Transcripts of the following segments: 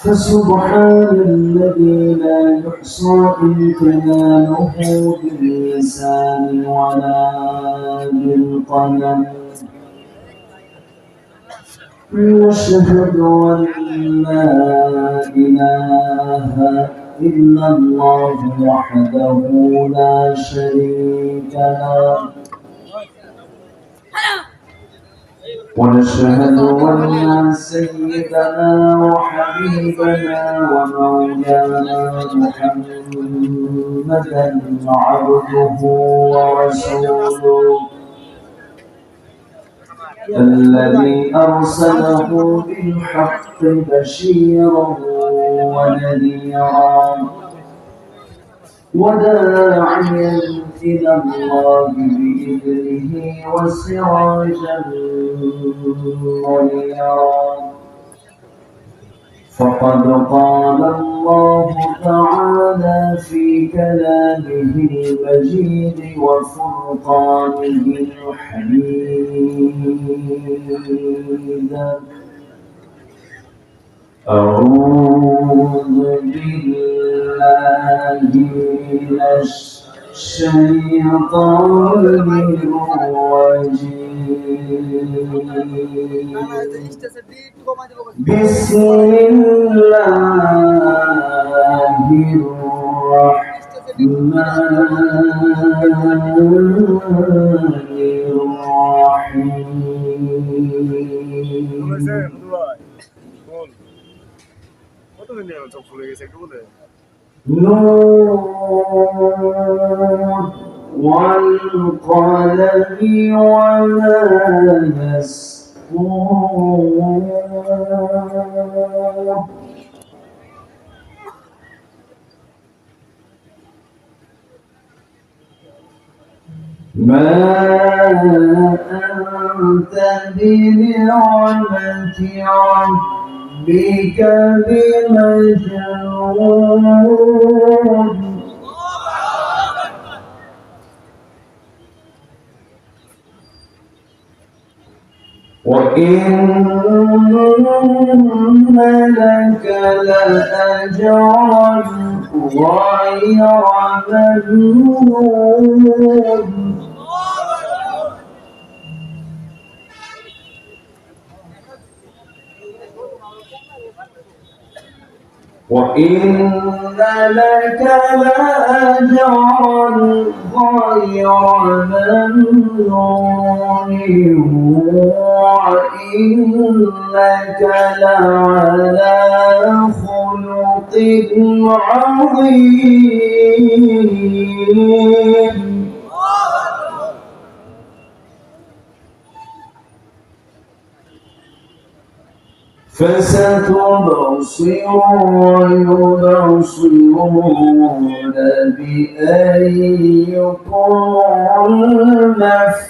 فسبحان الذي لا يحصى امتنانه باللسان ولا بالقلم واشهد أن لا إله إلا الله وحده لا شريك له ونشهد أن سيدنا وحبيبنا ومولانا محمدا عبده ورسوله الذي أرسله بالحق بشيرا ونذيرا وداعيا إلى الله بإذنه وسراجا منيرا فقد قال الله تعالى في كلامه المجيد وفرقانه الحميد أعوذ بالله من الشيطان الرجيم بسم الله الرحمن الرحيم نون والقلم وما يسطرون ما أنت بنعمة ربك بمجنون وإن لك لأجرا غير ممنون وإن لك لأجرا غير ممنون وإنك لعلى خلق عظيم فستبصر ويبصرون بأيكم المفتون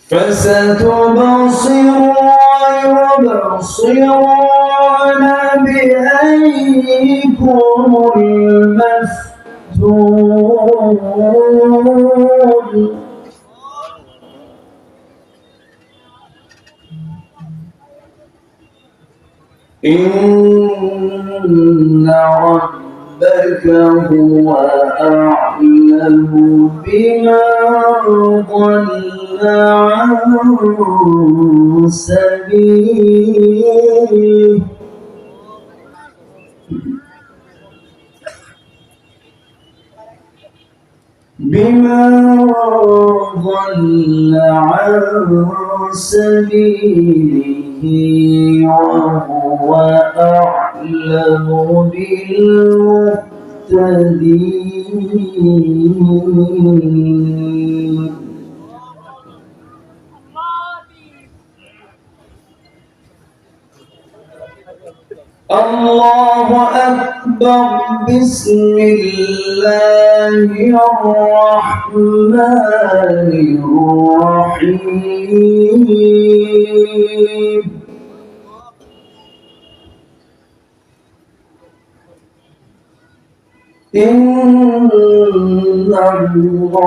فستبصر ويبصرون بأيكم المفتون إن ربك هو أعلم بمن ضل عن سبيله بمن ضل عن سبيله وهو أعلم بالمهتدين الله أكبر بسم الله الرحمن الرحيم إن الله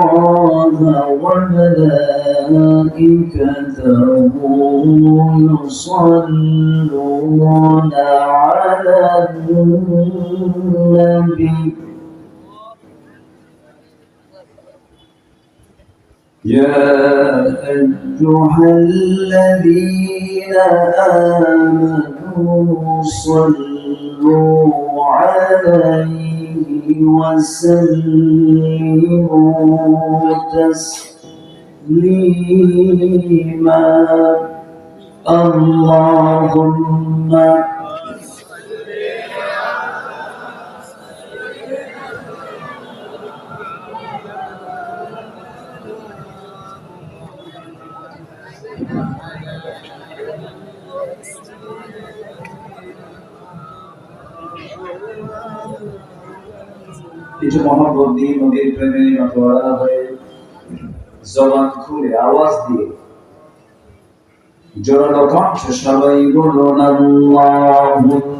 وملائكته يصلون على النبي يا أيها الذين آمنوا صلوا عليه وسلموا تسليما اللهم কিছু মহব্বত দিয়ে নদীর প্রেমে মাতোয়ারা হয়ে জবান খুলে আওয়াজ দিয়ে জোরালো কণ্ঠে সবাই বলুন আল্লাহুম্মা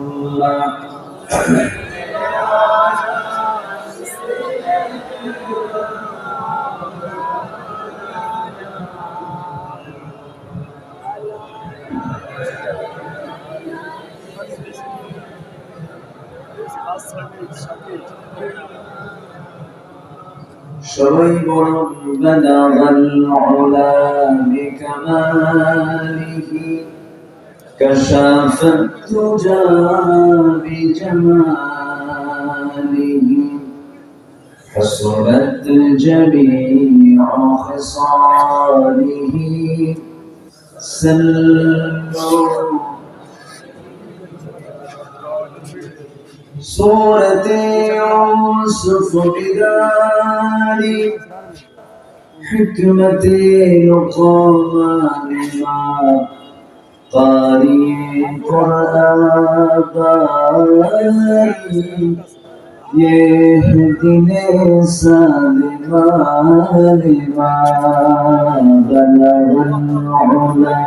সবাই বলুন বালাগাল উলা বিকামালিহি কাশাফাত তুজা বিজামালিহি حسنت جميع خصاله سلوا سورة يوسف بداري حكمة لقمان مع قارئ قرآن يهدنا سالما لما بلغ العلا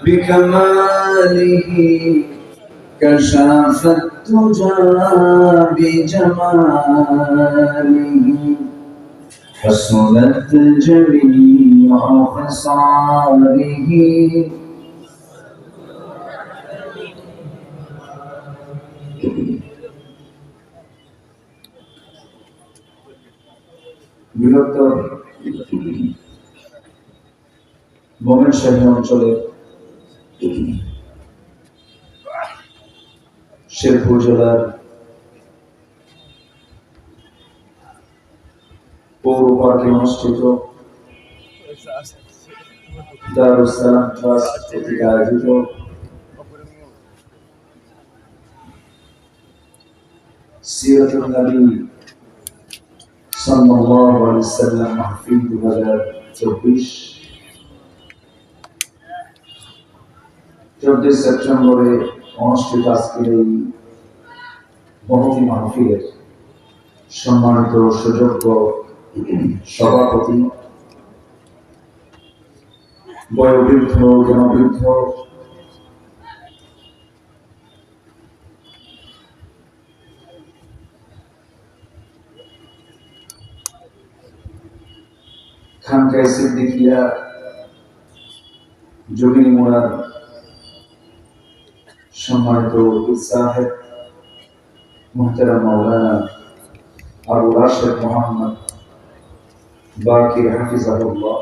بكماله كشف التجى بجماله حسنت جميع خصاله বৃহত্তর ময়মনসিংহ অঞ্চলে শেরপুর জেলার পৌর পার্কে অনুষ্ঠিত দারুস সালাম ট্রাস্ট কর্তৃক আয়োজিত সিরাতুন নবী সাল্লাল্লাহু আলাইহি ওয়াসাল্লাম মাহফিল 2024 14 সেপ্টেম্বরে অনুষ্ঠিত আজকের এই মহতি মাহফিলের সম্মানিত সুযোগ্য সভাপতি বয়োবৃদ্ধ জনবৃদ্ধ খানকায়ে সিদ্দিকিয়া জমিনী মোড়ার সম্মানিত সাহেব মুহতারাম মাওলানা আবু রাশেদ মোহাম্মদ বাকির হাফিজাহুল্লাহ,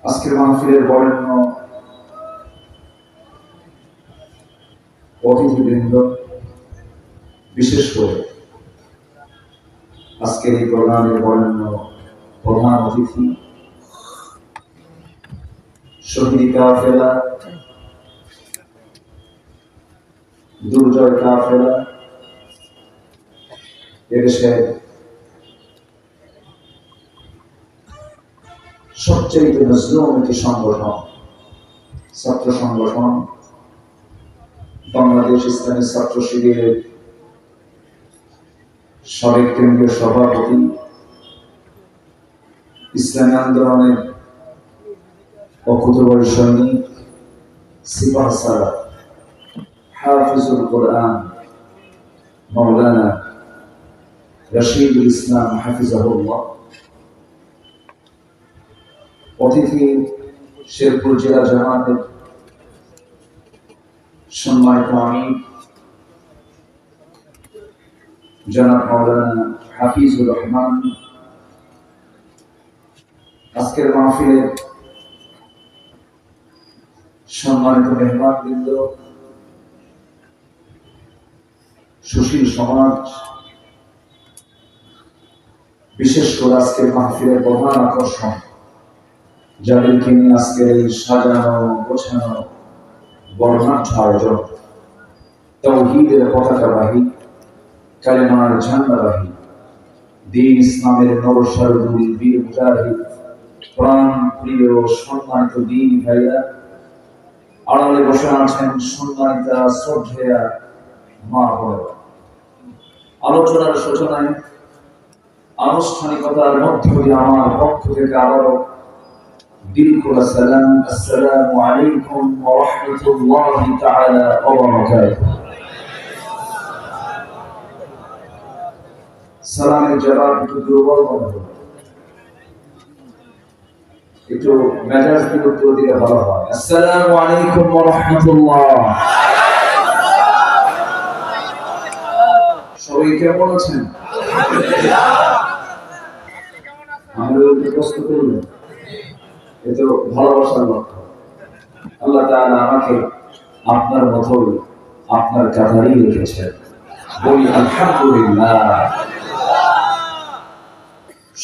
আজকের মাহফিলের বরেণ্য অতিথিবৃন্দ, বিশেষ করে আজকের এই প্রোগ্রামের বরেণ্য প্রধান অতিথি শহীদ কাফেলা, দুর্জয় কাফেলা, এদেশের সবচেয়ে মজলুম একটি সংগঠন, ছাত্র সংগঠন বাংলাদেশ ইসলামী ছাত্র শিবিরের সাবেক কেন্দ্রীয় সভাপতি, ইসলামী আন্দোলনের অকুতোভয় সৈনিক, সিপাহ সালার, হাফিজুল কোরআন মাওলানা রশিদুল ইসলাম হাফিজাহুল্লাহ, অতিথি শেরপুর জেলা জামায়াতের সম্মানিত আমির জনাব মাওলানা হাফিজুর রহমান, আজকের মাহফিলের সম্মানিত মেহমানবৃন্দ, সুশীল সমাজ, বিশেষ করে আজকের মাহফিলের প্রধান আকর্ষণ যাদেরকে নিয়ে আজকের এই সাজানো গোছানো বর্ণাঢ্য আয়োজন, তাওহীদের পতাকাবাহী, কালেমার ঝান্ডাবাহী, দ্বীন ইসলামের নরসারদুল বীর মুজাহিদ, প্রাণ প্রিয় সম্মানিত দ্বীন ভাইরা, আড়ালে বসে আছেন সম্মানিতা শ্রদ্ধেয়া মা বোনেরা। আলোচনার সূচনায় আনুষ্ঠানিকতার মধ্য দিয়ে আমার পক্ষ থেকে আবারও দিল খোলা সালাম, আসসালামু আলাইকুম ওয়া রাহমাতুল্লাহি তাআলা ওয়া বারাকাতুহু। সালামের জবাব একটু দুর্বল মনে হলো, একটু মেজাজ দিয়ে উত্তর দিলে ভালো হয়। আসসালামু আলাইকুম ওয়া রাহমাতুল্লাহ। সবাই কেমন আছেন? আমাদের প্রশ্ন করবেন, এ তো ভালোবাসার লক্ষ্য। আল্লাহ তাআলা আমাকে আপনার মতোই আপনার কাতারেই রেখেছেন, বলি আলহামদুলিল্লাহ।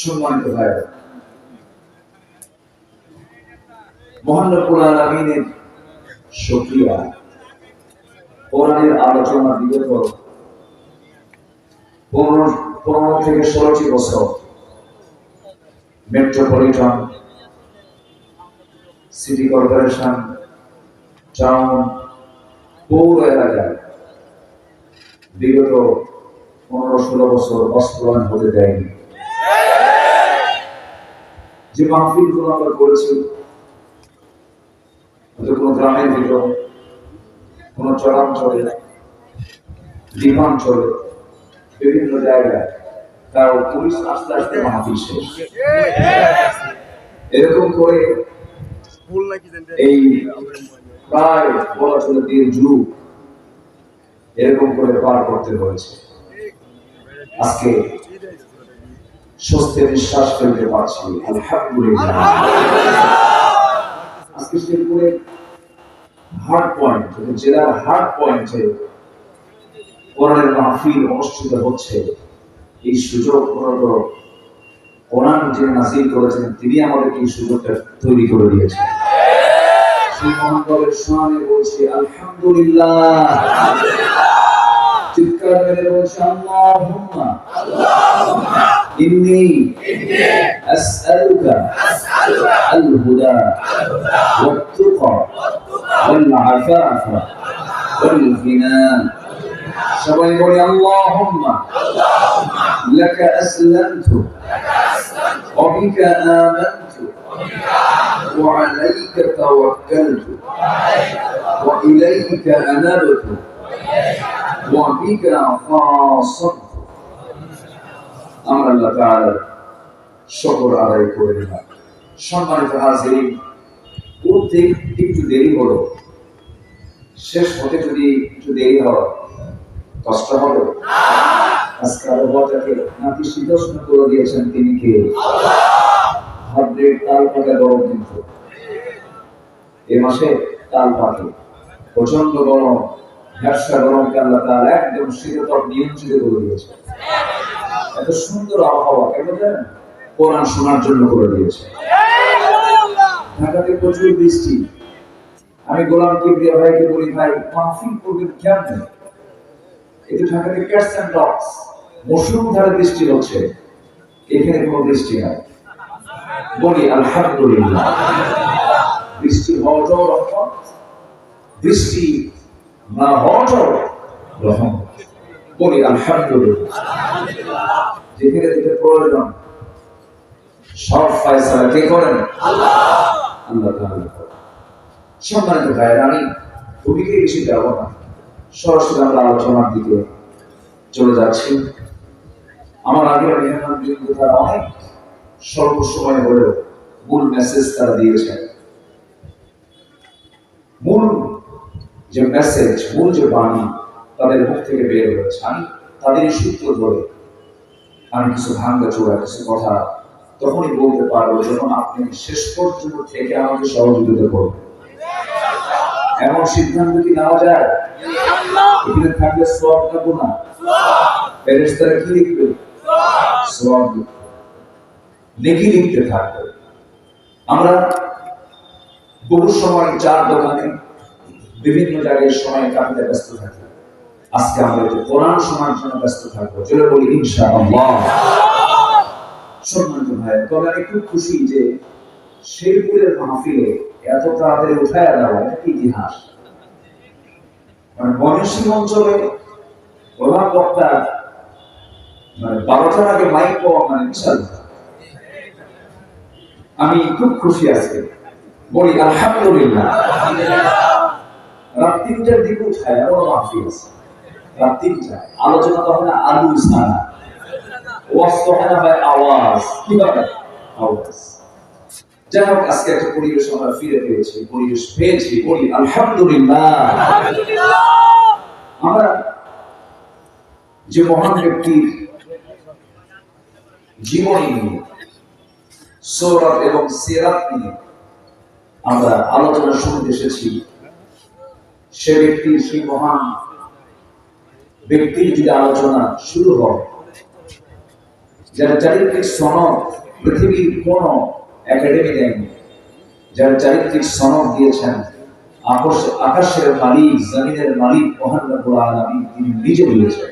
সম্মানিত ভাইরা, মহান রব্বুল আলামিনের শুকরিয়া। কোরআনের আলোচনা বিগত 15 থেকে 16টি বছর মেট্রোপলিটন, সিটি কর্পোরেশন, টাউন, পৌর এলাকায় বিগত 15-16 বছর বাস্তবায়ন হতে দেয়নি। যে মাহফিলগুলো আমরা করেছি, কোন গ্রামের ভিতরে, কোন চরাঞ্চলে, দ্বীপাঞ্চলে, বিভিন্ন জায়গায়, তার পুলিশ আস্তে আস্তে মাহফিল শেষ। এরকম করে এই প্রায় বলা চলে 1.5 যুগ এরকম করে পার করতে হয়েছে। আজকে স্বস্তির নিঃশ্বাস ফেলতে পারছি, আলহামদুলিল্লাহ। আজকে শেরপুরে হার্ড পয়েন্ট, জেলার হার্ড পয়েন্টে কোরআনের মাহফিল অনুষ্ঠিত হচ্ছে। এই সুযোগ মূলত কোরআন যিনি নাযিল করেছেন তিনি আমাদেরকে এই সুযোগটা তৈরি করে দিয়েছেন। সেই মহান রবের শানে বলছি আলহামদুলিল্লাহ। চিৎকার মেরে বলছি আল্লাহুম্মা ইন্নী আসআলুকা আল-হুদা ওয়াত-তুকা ওয়াল-আফাফা ওয়াল-গিনা। সবাই বলি আল্লাহুম্মা লাকা আসলামতু ওয়া বিকা আমানতু ওয়া আলাইকা তাওয়াক্কালতু ওয়া ইলাইকা আনাবতু ওয়া বিকা খাসাতু। আমরা আল্লাহ তাআলার শুকর আদায় করে দিলাম। সম্মানিত হাজিরিন, উঠতে একটু দেরি হলো, শেষ হতে যদি একটু দেরি হয় কষ্ট হবে? আজকে আবহাওয়াটাকে নাতিশীতোষ্ণ করে দিয়েছেন তিনি কে? ভাদ্রের তাল পাকা গরম। কিন্তু এ মাসে তাল পাকে প্রচন্ড গরম, ভ্যাবসা গরমকে আল্লাহ তাআলা একদম শীততাপ নিয়ন্ত্রিত করে দিয়েছে। এত সুন্দর আবহাওয়া কেন জানেন? কোরআন শোনার জন্য করে দিয়েছে। ঢাকাতে প্রচুর বৃষ্টি। আমি গোলাম কিবরিয়া ভাইকে বলি, ভাই মাহফিল করবেন কেমন? কিন্তু ঢাকাতে ক্যাটস এন্ড ডগস, মুষলধারে বৃষ্টি হচ্ছে, এখানে কোনো বৃষ্টি নাই। বলি আলহামদুলিল্লাহ। বৃষ্টি হওয়াটাও রহমত, বৃষ্টি না হওয়াটাও রহমত। বলি আলহামদুলিল্লাহ। যেখানে যেটা প্রয়োজন সব ফয়সালা কে করেন? আল্লাহ। আল্লাহ তাআলা করেন। সম্মানিত ভাইরা, আমি ভূমিকে বেশি যাব না, সরাসরি আমরা আলোচনার দিকে চলে যাচ্ছি। আমার আগের মেহমান বৃন্দ তারা অনেক স্বল্প সময় হলেও মূল মেসেজ তারা দিয়েছেন। মূল যে মেসেজ, মূল যে বাণী তাদের মুখ থেকে বের হয়েছে, আমি তাদের সূত্র ধরে আমি কিছু ভাঙ্গা চোরা কিছু কথা তখনই বলতে পারবো যখন আপনি শেষ পর্যন্ত থেকে আমাকে সহযোগিতা করবেন। এমন সিদ্ধান্ত কি নেওয়া যায়? এখানে থাকলে সওয়াব পাবো না? ফেরেশতারা কি লিখবে? সওয়াব নেকি লিখতে থাকবে। আমরা বহু সময় চার দোকানে বিভিন্ন জায়গায় সময় কাটাতে ব্যস্ত থাকি। আজকে আমরা একটু কোরআন শোনার জন্য ব্যস্ত থাকবো। চলে বলি ইনশাআল্লাহ। সম্মানিত ভাই, তবে আমি খুব খুশি যে শেরপুরের মাহফিলে এত তাড়াতাড়ি উঠায় দেওয়া এটা ইতিহাস। মানে ময়মনসিংহ অঞ্চলে প্রধান বক্তা 12টার আগে মাইক পাওয়া মানে বিশাল। আমি খুব খুশি আজকে, বলি আলহামদুলিল্লাহ। রাত 3টার দিকে উঠায় আরো মাহফিল আছে। রাত 3টায় আলোচনা তো হয় না আলু সানা, ওয়াজ তো হয় না ভাই আওয়াজ। কি ব্যাপার? আওয়াজ। যাই হোক, আজকে একটা পরিবেশ আমরা ফিরে পেয়েছি, পরিবেশ পেয়েছি, বলি আলহামদুলিল্লাহ। আমরা যে মহান ব্যক্তির জীবনী নিয়ে, সূরাত এবং সিরাত নিয়ে আমরা আলোচনা শুনতে এসেছি, সে ব্যক্তির, সেই মহান ব্যক্তির যদি আলোচনা শুরু হয়, যারা চারিত্রিক সনদ পৃথিবীর কোন একাডেমি দেয়নি, যারা চারিত্রিক সনদ দিয়েছেন, আকাশের মালিক, জমিনের মালিক মহান রব্বুল আলামিন তিনি নিজে দিয়েছেন।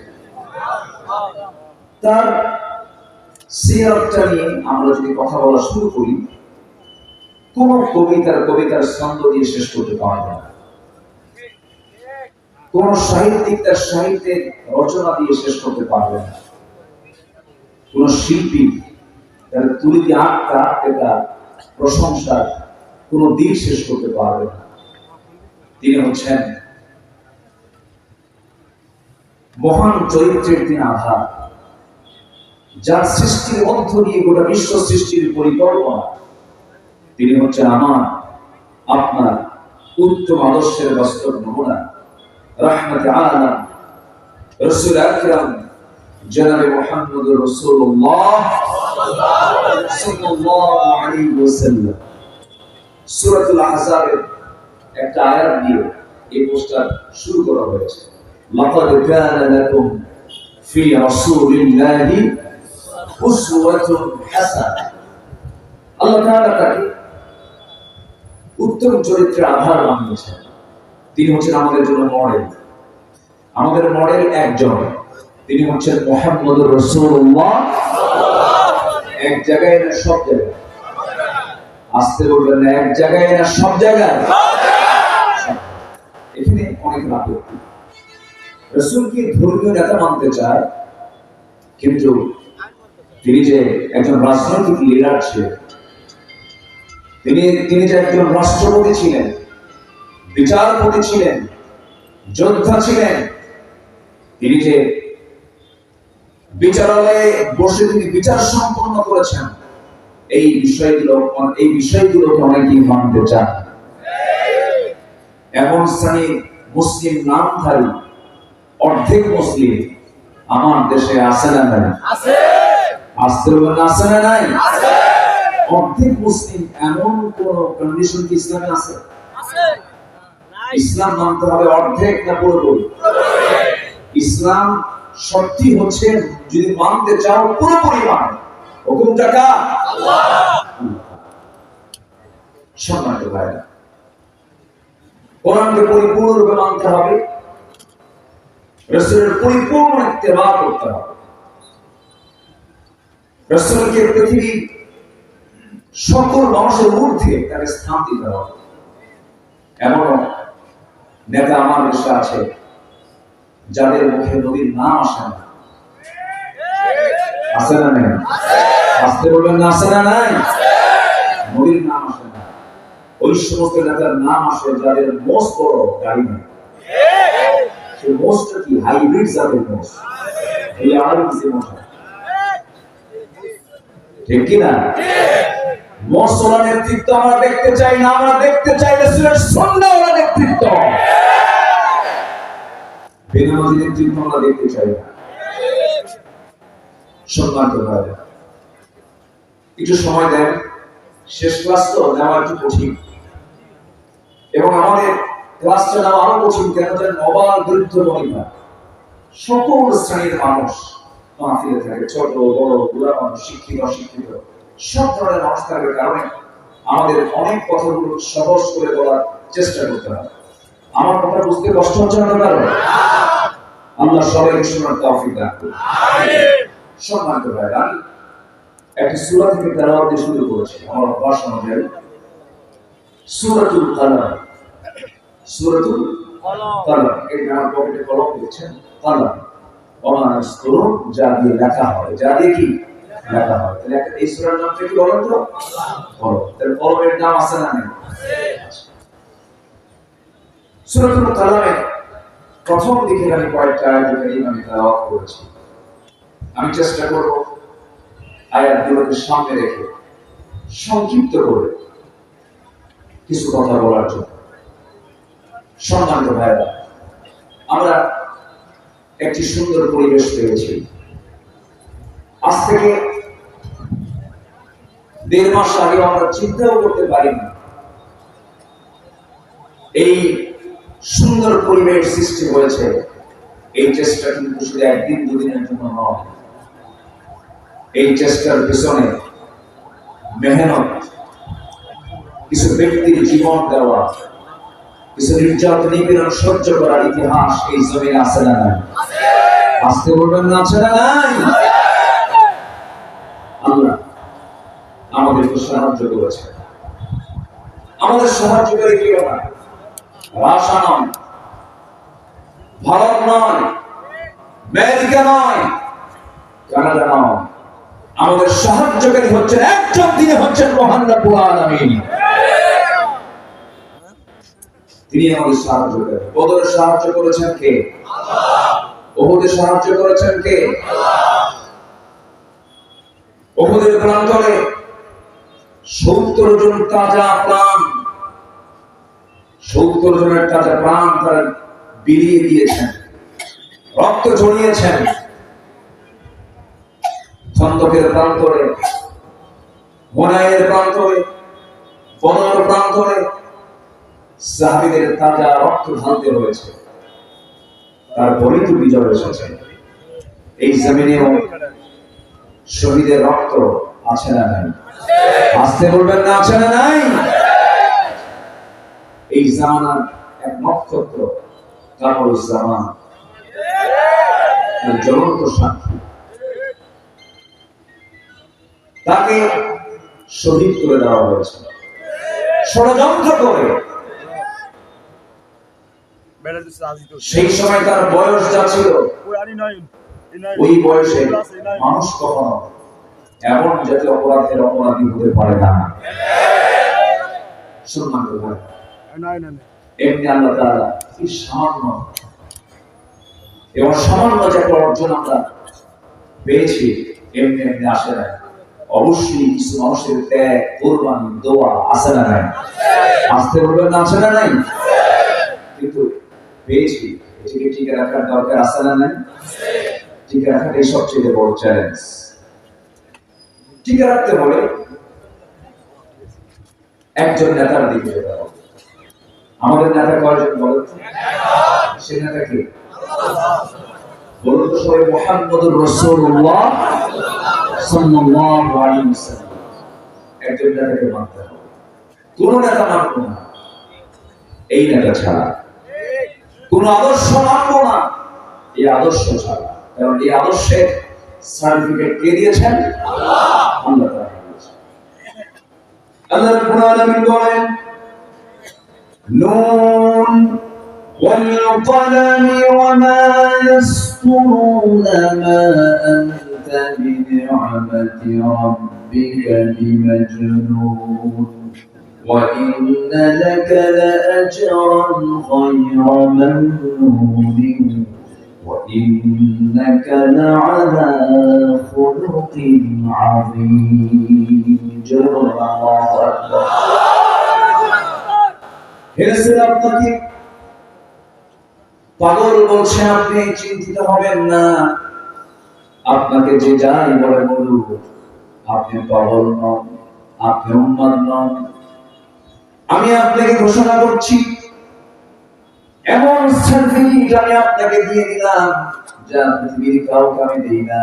তার সিরাতটা নিয়ে আমরা যদি কথা বলা শুরু করি, কোন কবিতার ছন্দ দিয়ে শেষ করতে পারবে না। কোন সাহিত্যিক তার সাহিত্যের রচনা দিয়ে শেষ করতে পারবে না। কোন শিল্পী তার তুলিতে আঁকা এটা প্রশংসার কোন দিক শেষ করতে পারবে না। তিনি হচ্ছেন মহান চরিত্রের তিনি আধার, যার সৃষ্টির মধ্য দিয়ে গোটা বিশ্ব সৃষ্টির পরিকল্পনা। তিনি হচ্ছেন আমার আপনার উত্তম আদর্শের বাস্তব নমুনা, রাহমাতে আলাম রাসূল আকরাম জনাবে মুহাম্মদুর রাসূলুল্লাহ সাল্লাল্লাহু আলাইহি ওয়াসাল্লাম। সূরাতুল আহজাবের একটা আয়াত দিয়ে এই পোস্টার শুরু করা হয়েছে। লাকাদ কানা লাকুম ফি রাসূলিল্লাহি উসওয়াতুন হাসানাহ। আল্লাহ তাআলা তাকে উত্তম চরিত্রের আধার বানিয়েছেন। তিনি হচ্ছেন আমাদের জন্য মডেল। আমাদের মডেল একজন, তিনি হচ্ছেন মুহাম্মদুর রাসূলুল্লাহ। এক জায়গায় না সব জায়গায়? আসতে বলবেন না, এক জায়গায় না সব জায়গায়? এখানে অনেক আপত্তি। রাসূলকে ধর্মীয় নেতা মানতে চায়, কিন্তু তিনি যে একজন রাজনৈতিক লিডার ছিলেন, তিনি যে একজন রাষ্ট্রপতি ছিলেন, বিচারপতি ছিলেন, যোদ্ধা ছিলেন, তিনি যে বিচারালয়ে বসে তিনি বিচার সম্পন্ন করেছেন, এই বিষয়গুলোকে অনেকেই মানতে চান। এমন শ্রেণীর মুসলিম নামধারী অর্ধেক মুসলিম আমার দেশে আছে না নাই? আসতে বলবেন আছে না নাই? অর্ধেক মুসলিম এমন কোন কন্ডিশন কি ইসলামে আছে? ইসলাম মানতে হবে অর্ধেক না পুরোপুরি? ইসলাম শর্তই হচ্ছে যদি মানতে চাও পুরোপুরি মানে। হুকুমটা কার? আল্লাহ। সম্মানিত ভাইরা, কোরআনকে পরিপূর্ণরূপে মানতে হবে, রাসূলের পরিপূর্ণ ইত্তেবা করতে হবে। রাসূলকে পৃথিবীর সকল মানুষের ঊর্ধ্বে তার স্থান দিতে হবে। এমন নেতা আমার দেশে আছে যাদের মুখে নবীর নাম আসে না। আছে না নাই? আসতে বলবেন না, আছে না নাই? নবীর নাম আসে না। ওই সমস্ত নেতার নাম আসে যাদের মোস্ট বড় গাড়ি নেই। সে মোস্টটা কি? হাইব্রিড জাতের মোস্ট। এই আরো কিছু মশা ঠিক কিনা? মশলা নেতৃত্ব আমরা দেখতে চাই না, আমরা দেখতে চাই রাসূলের সুন্নাহওয়ালা নেতৃত্ব। বিনোদী নেতৃত্ব আমরা দেখতে চাই না। সম্মানিত ভাইরা, একটু সময় দেন, শেষ ক্লাস তো নেওয়া একটু কঠিন, এবং আমাদের ক্লাসটা নেওয়া আরো কঠিন। কেন জানেন? অবাক বৃদ্ধ বনিতা সকল শ্রেণীর মানুষ মাহফিলে থাকে, ছোট বড় বুড়া মানুষ, শিক্ষিত অশিক্ষিত, সব ধরনের মানুষ থাকার কারণে আমাদের অনেক কথাগুলো সহজ করে বলার চেষ্টা করতে হয়। আমার কথা বুঝতে কষ্ট হচ্ছে না? কারণ আল্লাহ সবাইকে শোনার তৌফিক দান করুন। সম্মানিত ভাইরা, একটি সূরা থেকে তেলাওয়াত দিয়ে শুরু করেছি আমার অভ্যাস অনুযায়ী। সূরাতুল কালাম, সূরাতুল কালাম। এই আমার পকেটে কলম দিয়েছেন, কালাম অনাস্তর, যা দিয়ে লেখা হয়, যা দিয়ে কি লেখা হয়। তাহলে এই সূরার নামটা কি বলেন তো? কলম। তাহলে কলমের নাম আছে না নেই? সূরাতুল কালামে প্রথম দিকে আমি কয়েকটা আয়াত আমি তেলাওয়াত করেছি। আমি চেষ্টা করব আয়াতগুলোকে সামনে রেখে সংক্ষিপ্ত করে কিছু কথা বলার জন্য। সম্মানিত ভাইরা, আমরা একটি সুন্দর পরিবেশ পেয়েছি। আজ থেকে 1.5 মাস আগে আমরা চিন্তাও করতে পারিনি এই সুন্দর পরিবেশ সৃষ্টি হয়েছে। এই চেষ্টা কিন্তু শুধু একদিন দুদিনের জন্য নয়, এই চেষ্টার পিছনে মেহনত, কিছু ব্যক্তির জীবন দেওয়া, কিছু নির্যাতন নিপীড়ন সহ্য করার ইতিহাস এই জমিনে আছে না নাই? আসতে বলবেন না, আছে না নাই? আল্লাহ আমাদেরকে সাহায্য করেছে। আমাদের সাহায্য করে কেউ না, রাশা নয়, ভারত নয়, আমেরিকা নয়, কানাডা নয়। আমাদের সাহায্যকারী হচ্ছেন একজন, তিনি হচ্ছেন মহান রব্বুল আলামিন। তিনি আমাদের সাহায্যকারী। বদরে সাহায্য করেছেন কে? আল্লাহ। উহুদে সাহায্য করেছেন কে? আল্লাহ। উহুদের প্রান্তরে 70 জন তাজা প্রাণ, 70 জনের তাজা প্রাণ তারা বিলিয়ে দিয়েছেন, রক্ত ঝরিয়েছেন। খন্দকের প্রান্তরে, হুনাইনের প্রান্তরে, বদর প্রান্তরে সাহাবীদের তাজা রক্ত ঢালতে হয়েছে, তারপরেই তো বিজয় এসেছে। এই জমিনেও শহীদের রক্ত আছে না নাই? আসতে বলবেন না, আছে না নাই? এই জামানার এক নক্ষত্র কামরুজ্জামান, জ্বলন্ত সাক্ষী, তাকে শহীদ করে দেওয়া হয়েছে ষড়যন্ত্র করে। সেই সময় তার বয়স যা ছিল, ওই বয়সে মানুষ কখনো এমন জাতীয় অপরাধের অপরাধী হতে পারে না। সম্মানিত ভাই, এমনি আল্লাহ তাআলা কি সামান্য এবং সামান্য যে অর্জন আমরা পেয়েছি, এমনি এমনি আসে না। অবশ্যই কিছু মানুষের ত্যাগ, কোরবানি, দোয়া আছে না নাই? আসতে বলবেন না, আছে না নাই? কিন্তু পেয়েছি, এটিকে টিকে রাখার দরকার আছে না নাই? টিকে রাখাটাই সবচেয়ে বড় চ্যালেঞ্জ। টিকে রাখতে হলে একজন নেতার দিকে যেতে হবে। আমাদের নেতা কয়জন বলেন? সে নেতা কে? বলুন তো সবাই, মুহাম্মদুর রাসূলুল্লাহ সাল্লাল্লাহু আলাইহি ওয়াসাল্লাম। একজন নেতাকে মানতে হবে, কোন নেতা মানবো না এই নেতা ছাড়া, কোন আদর্শ মানবো না এই আদর্শ ছাড়া। কারণ এই আদর্শের সার্টিফিকেট কে দিয়েছেন? আল্লাহ। আল্লাহ তাআলা দিয়েছেন। আল্লাহ রাব্বুল আলামিন বলেন, নুন ওয়াল কলমি ওয়া মা ইয়াসতুরুনা মা আনতা বিনি'মাতি রাব্বিকা বিমাজনুন ওয়া ইন্না লাকা লাআজরান গায়রা মামনুন وإنك لعلى خلق عظيم جل الله أكبر হেরেছেন আপনাকে পাগল বলছে আপনি চিন্তিত হবেন না আপনাকে যে যাই বলে বলুক আপনি পাগল নন আপনি উম্মাদ নন আমি আপনাকে ঘোষণা করছি এমন সার্টিফিকেট আমি আপনাকে দিয়ে দিলাম যা পৃথিবীর কাউকে আমি দেই না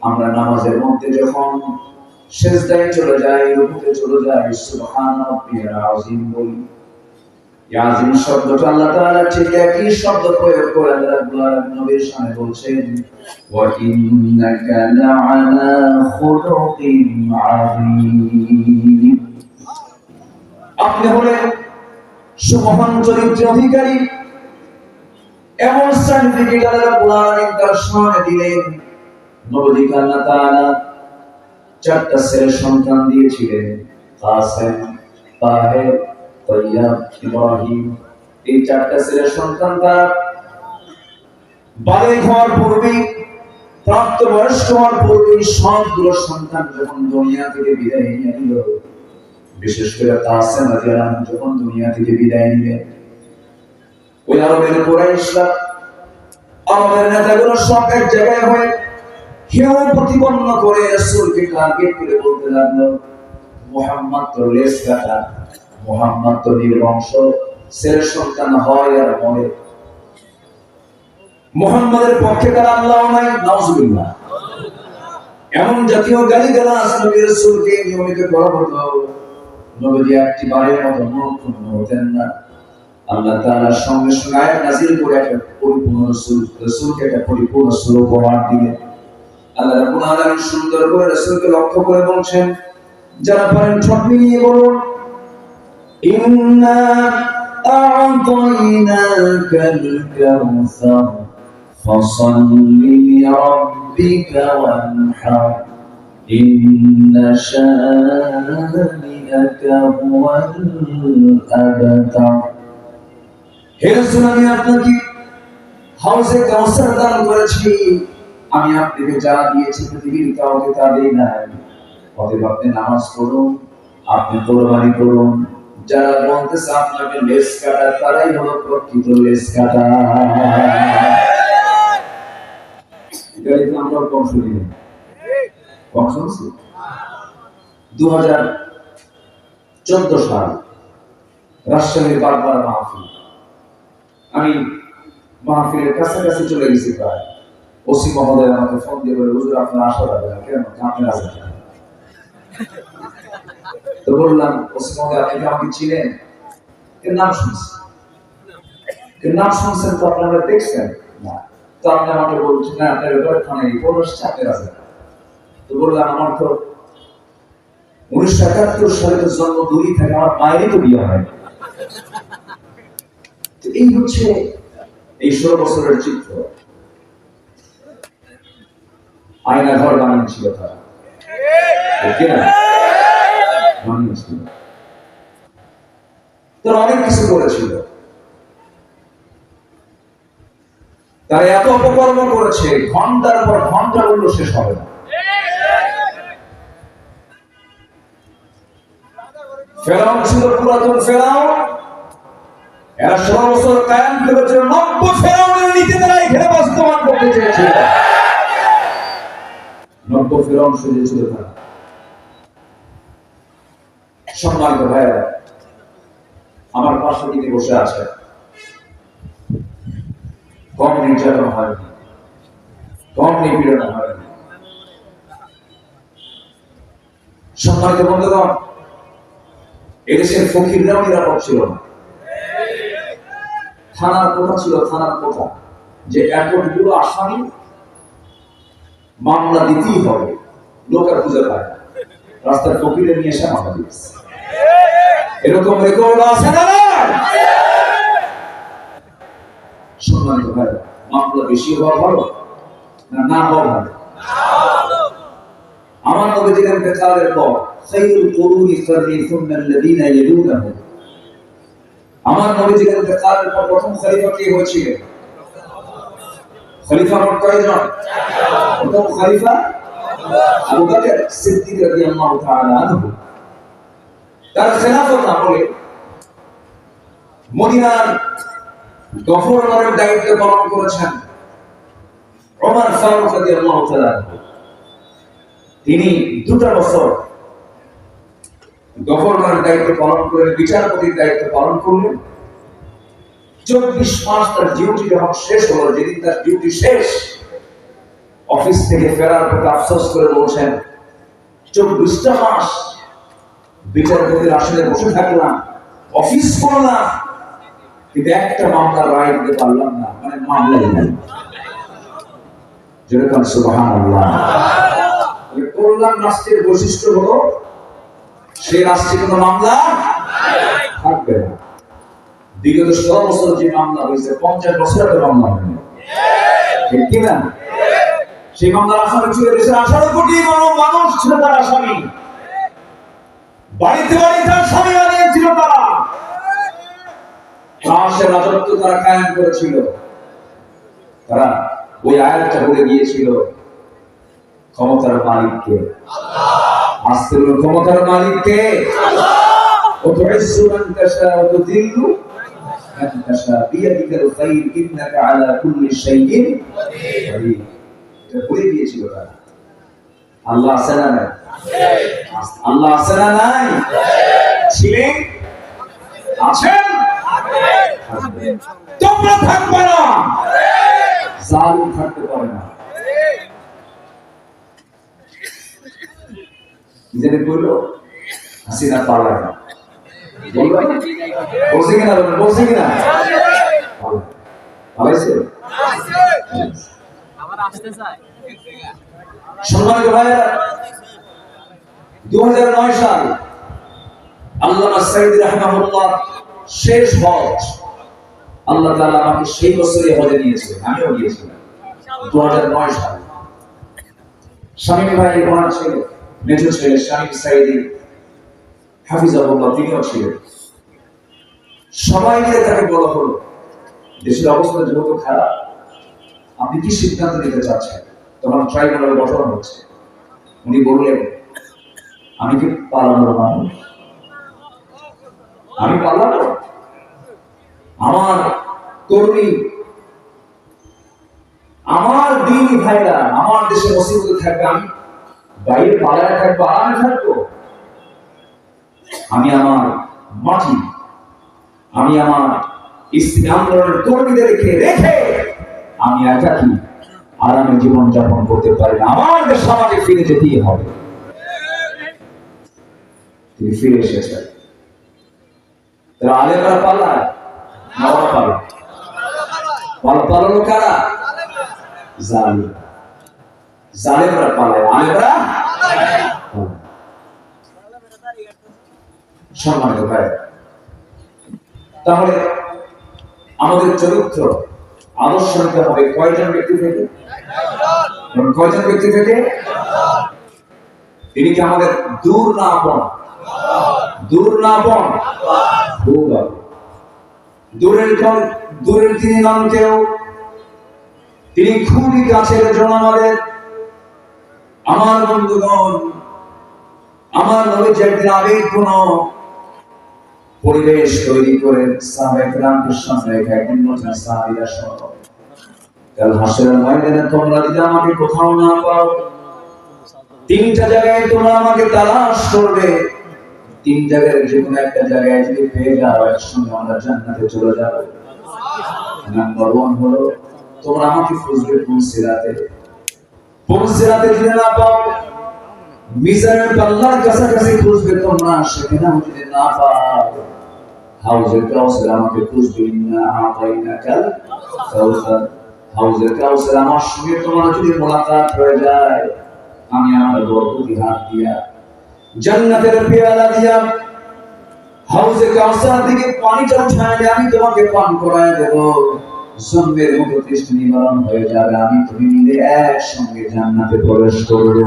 আমরা নামাজের মধ্যে যখন সিজদায় চলে যাই রুকুতে চলে যাই সুবহান রাব্বিয়াল আযীম বলি ইয়াজিম শব্দটা আল্লাহ তাআলা ঠিক একই শব্দ প্রয়োগ করে আল্লাহ রাব্বুল আলামিন নবীর শানে বলছেন ওয়া ইন্নাকা লাআলা খুলুকিন আযীম আপনি হলেন সুমহান চরিত্রের অধিকারী এমন সার্টিফিকেট আল্লাহ রাব্বুল আলামিন তার শানে দিলেন নবীকে আল্লাহ তাআলা চারটা ছেলে সন্তান দিয়েছিলেন কাসেম তাহের তৈয়াব ইব্রাহিম এই চারটা ছেলের সন্তান তার বালিগ হওয়ার পূর্বে প্রাপ্তবয়স্ক হওয়ার পূর্বে সবগুলো সন্তান যখন দুনিয়া থেকে বিদায় নিয়ে নিল বিশেষ করে কাসেম রাদিয়াল্লাহু আনহু যখন দুনিয়া থেকে বিদায় নিলেন ওই আরবের কুরাইশরা আরবের নেতাগুলো সব এক জায়গায় হয়ে কেউ প্রতিপন্ন করে রাসূলকে টার্গেট করে বলতে লাগলো মুহাম্মদ তো লেস কাটা মুহাম্মদ তো নির্বংশ ছেলে সন্তান হয় আর মরে মুহাম্মাদের পক্ষে তার আল্লাহ নাই নাউজুবিল্লাহ এমন জাতীয় গালিগালাজ নবী রাসূলকে নিয়মিত করা হতো নবী একটি বারের মতো মুখ হতেন না আল্লাহ তাআলা সঙ্গে সঙ্গে আয়াত নাযিল করে একটা পরিপূর্ণ রাসূলকে একটা পরিপূর্ণ সূরা উপহার দিলেন আল্লাহ রাব্বুল আলামিন সুন্দর করে রাসূলকে লক্ষ্য করে বলছেন যারা পারেন ঠোঁট মিলিয়ে বলুন ইন্না আ'তাইনাকাল কাউসার ফাসাল্লি লিরাব্বিকা ওয়ানহার ইন্না শানিআকা হুয়াল আবতার হে রাসূল আমি আপনাকে হাউজে কাউসার দান করেছি আমি আপনাকে যা দিয়েছি পৃথিবীর কাউকে তা দেই নাই অতএব আপনি নামাজ পড়ুন আপনি কোরবানি করুন যারা বলতেছে আপনাকে লেস কাটা তারাই হলো প্রকৃত লেস কাটা এটাই তো আমরা কম শুনি কম শুনছি 2014 সাল রাজশাহীর বারবার মাহফিল আমি মাহফিলের কাছাকাছি চলে গেছি প্রায় ওসি মহোদয় আমাকে ফোন দিয়ে বলে হুজুর আপনার আসা যাবে না কেন আপনার আসা যাবে তো বললাম ওসি মহোদয় আপনি আমাকে চিনেন এর নাম শুনছেন তো আপনারা দেখছেন না তো আপনি আমাকে বলছেন না আপনার ব্যাপারে থানায় রিপোর্ট আসছে আপনার আসা তো বললাম আমার তো 1971 সালে তো জন্ম দূরই থাকে আমার মায়েরই তো বিয়ে হয় তো এই হচ্ছে এই 16 বছরের চিত্র আয়না ঘর বানিয়েছিল তারা বানিয়েছিল তারা অনেক কিছু করেছিল তারা এত অপকর্ম করেছে ঘন্টার পর ঘন্টা বললো শেষ হবে না ফেরাউন ছিল পুরাতন ফেরাউন এরা 16 বছর কায়েম করেছে নব্য ফেরাউনের নীতি তারা এখানে বাস্তবায়ন করতে চেয়েছিল নব্য ফেরাউন সেজেছিল তারা সম্মানিত ভাইয়েরা আমার পাশে দিকে বসে আছে কম নির্যাতন হয়নি কম নিপীড়ন হয়নি সম্মানিত বন্ধুগণ এদেশের ফকিররাও নিরাপদ ছিল না থানার কোঠা ছিল থানার কোঠা যে এতগুলো আসামি মামলা দিতেই হবে লোক আর খুঁজে পায় না রাস্তার ফকিরে নিয়ে এসে মামলা দিচ্ছে এরকম রেকর্ড আছে না সম্মানিত ভাই মামলা বেশি হওয়া ভালো না না হওয়া ভালো আমার নবীজির ইন্তেকালের পর খায়রুল কুরুনি কারনি সুম্মা আল্লাযীনা ইয়ালুনাহুম আমার নবীজির ইন্তেকালের পর প্রথম খলিফা কে হয়েছিলেন খলিফা মোট কয়জন? প্রথম খলিফা আবু বকর সিদ্দিক রাদিয়াল্লাহু তাআলা আনহু। তার খেলাফত আমলে মদিনার গভর্নরের দায়িত্ব পালন করেছেন ওমর ফারুক রাদিয়াল্লাহু তাআলা। তিনি 2টা বছর গভর্নরের দায়িত্ব পালন করে বিচারপতির দায়িত্ব পালন করলেন। 24 মাস তার ডিউটি যখন শেষ হলো, যেদিন তার ডিউটি শেষ, অফিস থেকে ফেরার পথে আফসোস করে বলছেন, 24টা মাস বিচারপতির আসনে বসে থাকলাম, অফিস করলাম, কিন্তু একটা মামলার রায় দিতে পারলাম না, মানে মামলাই নাই। যেরকম সুবহানাল্লাহ। করলাম রাষ্ট্রের বৈশিষ্ট্য হলো সেই রাষ্ট্রে কোনো মামলা থাকবে না। বিগত 16 বছর যে মামলা হয়েছে, 50 বছর একটা মামলা হয়নি, ঠিক কিনা? সেই মামলার আসামি ছিল দেশের 18 কোটি মানুষ ছিল তার আসামি, বাড়িতে বাড়িতে আসামি বানিয়েছিল তারা, রাশের রাজত্ব তারা কায়েম করেছিল। তারা ওই আয়াতটা বলে গিয়েছিল, ক্ষমতার মালিককে আল্লাহ। আজকে ক্ষমতার মালিককে আল্লাহ। ওতুইজ্জু মান তাশা ওয়া তুযিল্লু মান তাশা বিয়াদিকাল খায়র ইন্নাকা আলা কুল্লি শাইইন কাদির। এটা বলে গিয়েছিল তারা। আল্লাহ আছে না নাই? আল্লাহ আছে না নাই? ছিলেন, আছেন, তোমরা থাকবে না, জালিম থাকতে পারে না। কি জানি বললো, হাসিনা পালায় না, বলছে কিনা? বলছে কিনা? পালাইছে। সম্মানিত ভাইরা, 2009 সাল আল্লামা সাঈদী রাহিমাহুল্লাহ শেষ হজ, আল্লাহ তাআলা আমাকে সেই বছরই হজে নিয়েছিলেন, আমিও গিয়েছিলাম 2009 সালে। শামীম ভাই ওনার ছেলে, মেজর ছেলে শামীম সাঈদী হাফিজাহুল্লাহ, তিনিও ছিলেন। সবাই মিলে তাকে বলা হলো, দেশের অবস্থা যেহেতু খারাপ, আপনি কি সিদ্ধান্ত নিতে চাচ্ছেন? তখন ট্রাইব্যুনাল গঠন হচ্ছে। উনি বললেন, আমি কি পালানোর মানুষ? আমি পালাবো? আমার কর্মী, আমার দিনী ভাইরা আমার দেশে মুসিবতে থাকবে, আমি বাইরে পালায় থাকবো, আরামে থাকবো? আমি আমার মাটি, আমি আমার ইসলামী আন্দোলনের কর্মীদেরকে রেখে আমি একাকী আরামে জীবন যাপন করতে পারি না, আমার সমাজে ফিরে যেতেই হবে। তিনি ফিরে এসেছেন। তারা আলেমরা পালায় না, ওরা পালায়? পালানো কারা? জালিম। জালেমরা পালায়, আলেমরা সম্মানিত ভাই, তাহলে আমাদের চরিত্র আদর্শ নিতে হবে কয়জন ব্যক্তি থেকে? কয়জন ব্যক্তি থেকে? তিনি কি আমাদের দূর না আপন? দূর না আপন? খুব আপন। দূরের তিনি নন কেউ, তিনি খুবই কাছের জন আমাদের। আমার বন্ধুগণ, আমার নবী একদিন আবেগপূর্ণ পরিবেশ তৈরি করে সাহাবায়ে কেরামদের সামনে একদিন বলেন, সাহাবীরা শোনো, কাল হাসরের ময়দানে তোমরা যদি আমাকে কোথাও না পাও, 3টা জায়গায় তোমরা আমাকে তালাশ করবে, 3 জায়গায় যে কোনো একটা জায়গায় যদি পেয়ে যাও, একসঙ্গে আমরা জান্নাতে চলে যাব। নাম্বার 1 হলো তোমরা আমাকে খুঁজবে কোন সিরাতে, কোন সিরাতে যদি না পাও, মিজানের পাল্লার কাছাকাছি খুঁজবে তোমরা, সেখানে যদি না পাও, হাউজে কাউসার আমাকে খুঁজবে, ইন্না আতাইনাকাল কাউসার, হাউজে কাউসার আমার সঙ্গে তোমার যদি মোলাকাত হয়ে যায়, আমি আমার বরকতি হাত দিয়া জান্নাতের পেয়ালা দিয়া হাউজে কাউসার থেকে পানিটা উঠায় আমি তোমাকে পান করায় দেব, জন্মের মতো তৃষ্ণা নিবারণ হয়ে যাবে, আমি তুমি মিলে একসঙ্গে জান্নাতে প্রবেশ করব।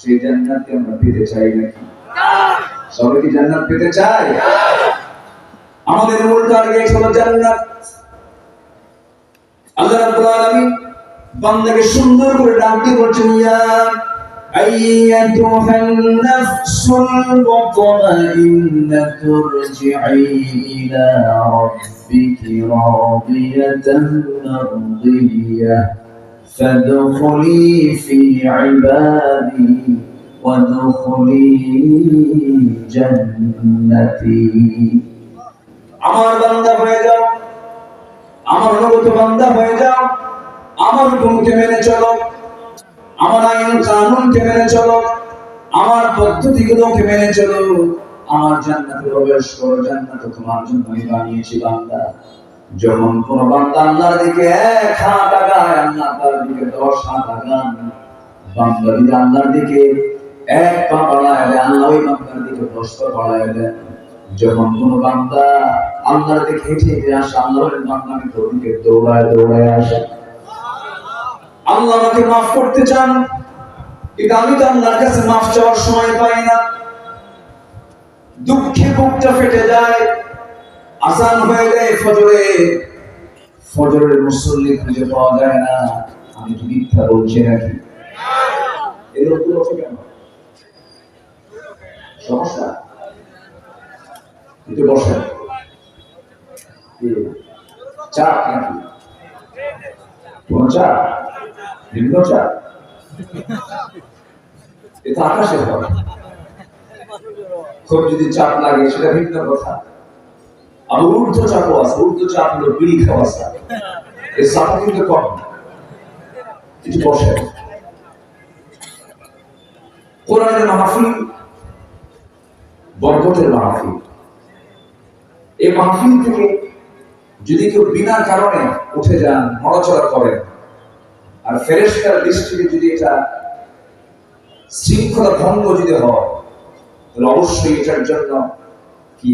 সেই জান্নাতকে আমরা পেতে চাই নাকি? সবাই কি জান্নাত পেতে চায়? আমাদের মূল টার্গেট হলো জান্নাত। আল্লাহ রাব্বুল আলামিন বান্দাকে সুন্দর করে ডাক দিয়ে বলছেন, ইয়া আইয়াতুহান নাফসুল মুতমাইন্নাতু ইরজিই ইলা রাব্বিকি রাদিয়াতান মারদিয়াহ ফাদখুলি ফি ইবাদি ওয়াদখুলি জান্নাতি। আমার বান্দা হয়ে যাও, আমার অনুগত বান্দা হয়ে যাও, আমার হুকুমকে মেনে চলো, আমার আইন কানুনকে মেনে চলো, আমার পদ্ধতিগুলোকে মেনে চলো, আমার জান্নাতে প্রবেশ করো। জান্নাত তোমার জন্য আমি বানিয়েছি বান্দা। যখন কোন বান্দা আল্লাহর দিকে 1 হাত আগায়, আল্লাহ তার দিকে 10 হাত আগান। বান্দা যদি আল্লাহর দিকে 1 পা বাড়ায় দেয়, আল্লাহ ওই বান্দার দিকে 10 পা বাড়ায় দেন। যখন কোন বান্দা আল্লাহর দিকে হেঁটে হেঁটে আসে, আল্লাহর বান্দা তোর দিকে দৌড়ায় দৌড়ায় আসে। আল্লাহ আমাকে মাফ করতে চান, কিন্তু আমি তো আল্লাহর কাছে মাফ চাওয়ার সময় পাই না। দুঃখে বুকটা ফেটে যায়। আযান হয়ে যায় ফজরে, ফজরের মুসল্লি খুঁজে পাওয়া যায় না। আমি কি মিথ্যা বলছি নাকি? এরকম হচ্ছে কেন? সমস্যা একটু বসেন। চাপ নাকি? কোন চাপ? ভিন্ন চাপ? এটা আকাশের কথা। খুব যদি চাপ লাগে সেটা ভিন্ন কথা। আর ঊর্ধ্ব চাপও আছে। ঊর্ধ্ব চাপ হলো বিড়ি খাওয়া চাপ। এই চাপ কিন্তু কম। কিছু বসেন। কোরআনের মাহফিল বরকতের মাহফিল। এই মাহফিল থেকে যদি কেউ বিনা কারণে উঠে যান, নড়াচড়া করেন, আর ফেরেশতার দৃষ্টিতে যদি এটা শৃঙ্খলা ভঙ্গ যদি হয়, তাহলে অবশ্যই এটার জন্য কি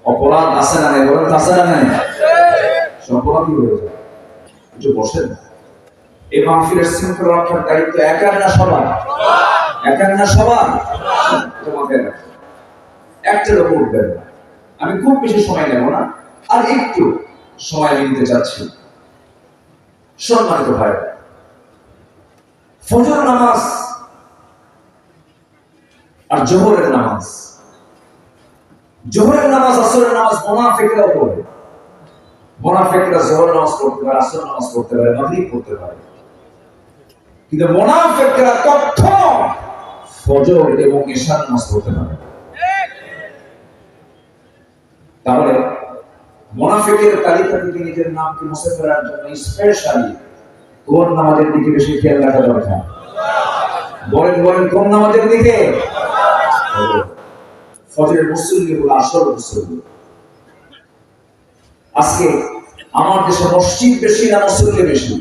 অপরাধ আছে না? বলেন আছে না? নাই? অপরাধী হয়ে যায়। একটু বসেন। এই মাহফিলের শৃঙ্খলা রক্ষার দায়িত্ব একার না সবার? একার না সবার? তোমাকে একটার উপর উঠবেন না। আমি খুব বেশি সময় নেব না, আর একটু সময় নিতে চাচ্ছি। সম্মানিত ভাই, ফজর নামাজ আর জোহরের নামাজ, জোহরের নামাজ আসরের নামাজ মুনাফিকরা পড়ে। মুনাফিকরা জোহর নামাজ পড়তে পারে, আসর নামাজ পড়তে পারে, মাগরিব পড়তে পারে, কিন্তু মুনাফিকরা কখনো ফজর এবং ইশার নামাজ পড়তে পারে। তাহলে মুনাফিকের তালিকা থেকে নিজের নামকে মুছে ফেলার জন্য স্পেশালি কোন নামাজের দিকে বেশি খেয়াল রাখা দরকার? বলেন বলেন, কোন নামাজের দিকে? ফজরের মুসল্লি হলো আসর মুসল্লি। আজকে আমার দেশে মসজিদ বেশি না মুসল্লি বেশি?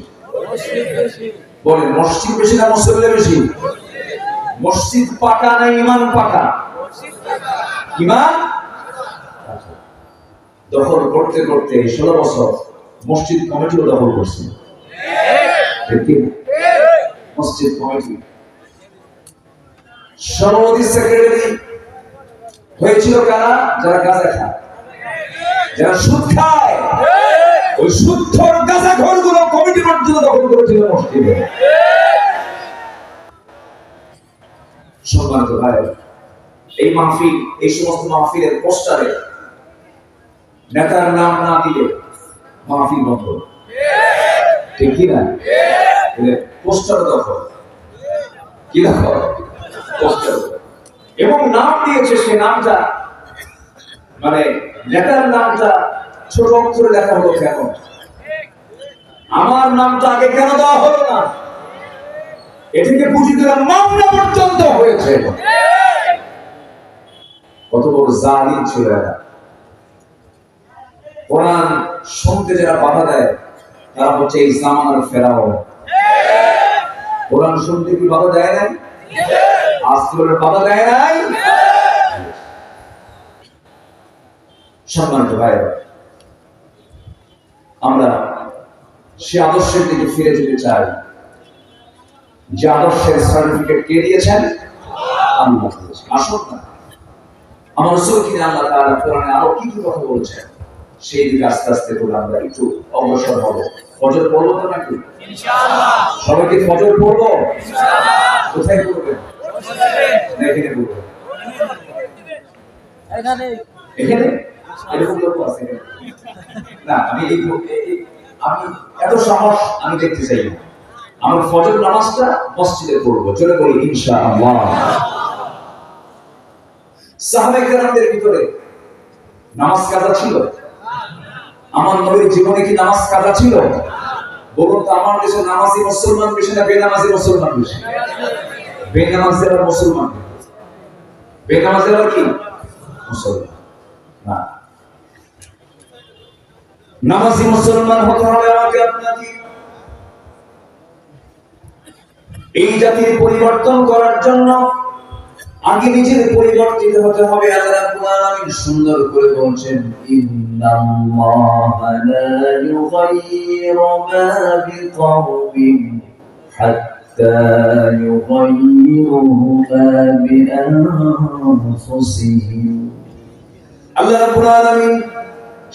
বলেন, মসজিদ বেশি না মুসল্লি বেশি? মসজিদ পাকা না ইমান পাকা? ইমান দখল করতে করতে 16 বছর মসজিদ কমিটিও দখল করছে। মসজিদ কমিটি সভাপতি সেক্রেটারি হয়েছিল কারা? যারা গাঁজা খায়, যারা সুদ খায়। ওই সুদখোর গাঁজাখোর গুলো কমিটি পর্যন্ত দখল করেছিল মসজিদে। সম্মানিত ভাই, এই মাহফিল, এই সমস্ত মাহফিলের পোস্টারে নেতার নাম না দিলে মাহফিল বন্ধ। ঠিক কি না? পোস্টার দখল, কি দখল? পোস্টার। এবং নাম দিয়েছে, সে নামটা মানে নেতার নামটা ছোট অক্ষরে লেখা হলো কেন? আমার নামটা আগে কেন দেওয়া হলো না? এটিকে বুঝি দিলাম মামলা পর্যন্ত হয়েছে। কত বড় জালিম ছিল এরা। কোরআন শুনতে যারা বাধা দেয় তারা হচ্ছে এই জামানার ফেরাও। কোরআন শুনতে কি বাধা দেয় নাই? আসলে বাধা দেয় নাই। সম্মানিত ভাই, আমরা সে আদর্শের দিকে ফিরে যেতে চাই যে আদর্শের সার্টিফিকেট কে দিয়েছেন? আল্লাহ দিয়েছেন। আসুন না, আমার রাসূল কি আল্লাহ তাআলা কোরআনে আরো কি কি কথা বলেছেন সেই দিকে আস্তে আস্তে করে আমরা একটু অগ্রসর হব। ফজর পড়বো তো নাকি? ইনশাআল্লাহ। সবাই কি ফজর পড়বো? ইনশাআল্লাহ। কোথায় পড়বেন? এখানে পড়বেন। এখানে এরকম লোক আছে না? আমি এত সাহস আমি দেখতে চাই না। আমার ফজর নামাজটা মসজিদে পড়বো, চলে বলি ইনশাআল্লাহ। সাহাবায়ে কেরামদের ভিতরে নামাজ কাজা ছিল? আমার নবীর জীবনে কি নামাজ কাজা ছিল? বলুন তো, আমার দেশে নামাজি মুসলমান বেশি না বেনামাজি মুসলমান বেশি? বেনামাজি আর মুসলমান, বেনামাজি আর কি মুসলমান না। নামাজি মুসলমান হতে হবে আমাকে আপনাকে। এই জাতির পরিবর্তন করার জন্য আগে নিজের পরিবর্তিত হতে হবে। আল্লাহ রাব্বুল আলামিন সুন্দর করে বলছেন, ইন্নাল্লাহা লা ইউগাইয়িরু মা বিকওমিন হাত্তা ইউগাইয়িরু মা বিআনফুসিহিম। আল্লাহ রাব্বুল আলামিন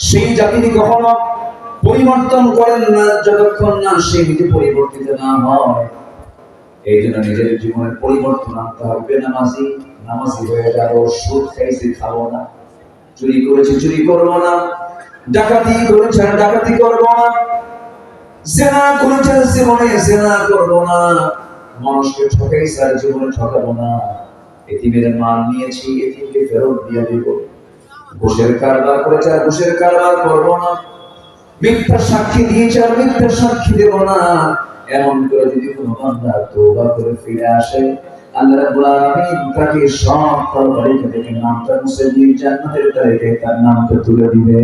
সেই জাতিকে কখনো পরিবর্তন করেন না যতক্ষণ না সে নিজে পরিবর্তিত না হয়। এই জন্য নিজের জীবনের পরিবর্তন আনতে হবে। নামাজি হয়ে যাবো, সুদ খাইছি খাবো না, চুরি করেছি চুরি করবো না, ডাকাতি করেছি ডাকাতি করবো না, জিনা করেছি জীবনে জিনা করবো না, মানুষকে ঠকাইছি আর জীবনে ঠকাবো না, এতিমের মাল নিয়েছি এতিমকে ফেরত দিয়ে দিব, ঘুষের কারবার করেছি আর ঘুষের কারবার করবো না, মিথ্যা সাক্ষী দিয়েছি আর মিথ্যা সাক্ষী দেব না। এমন করে যদি কোনো বান্দা তওবা করে ফিরে আসে, আল্লাহ রাব্বুল আলামিন তাকে সব তালিকা থেকে নামটা মুছে দিয়ে জান্নাতের তালিকায় তার নামটা তুলে দিবে।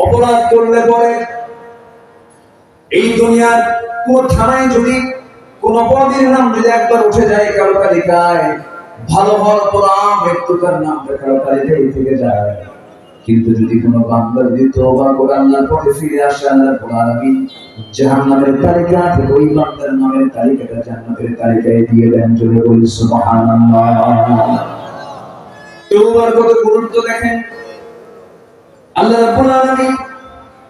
অপরাধ করলে পরে এই দুনিয়ার কোন থানায় যদি কোন অপরাধীর নাম যদি একবার উঠে যায় কালো তালিকায়, ভালো হওয়ার পর মৃত্যুকার নামটা কালো তালিকায় থেকে যায়। কিন্তু যদি কোনো বান্দা যদি তওবা করে আল্লাহর পথে ফিরে আসে, আল্লাহ রাব্বুল আলামিন জাহান্নামের তালিকা থেকে ওই বান্দার নামের তালিকাটা জান্নাতের তালিকায় দিয়ে দেন। জোরে বলি সুবহানাল্লাহ। তওবার কত গুরুত্ব দেখেন। আল্লাহ রাব্বুল আলামিন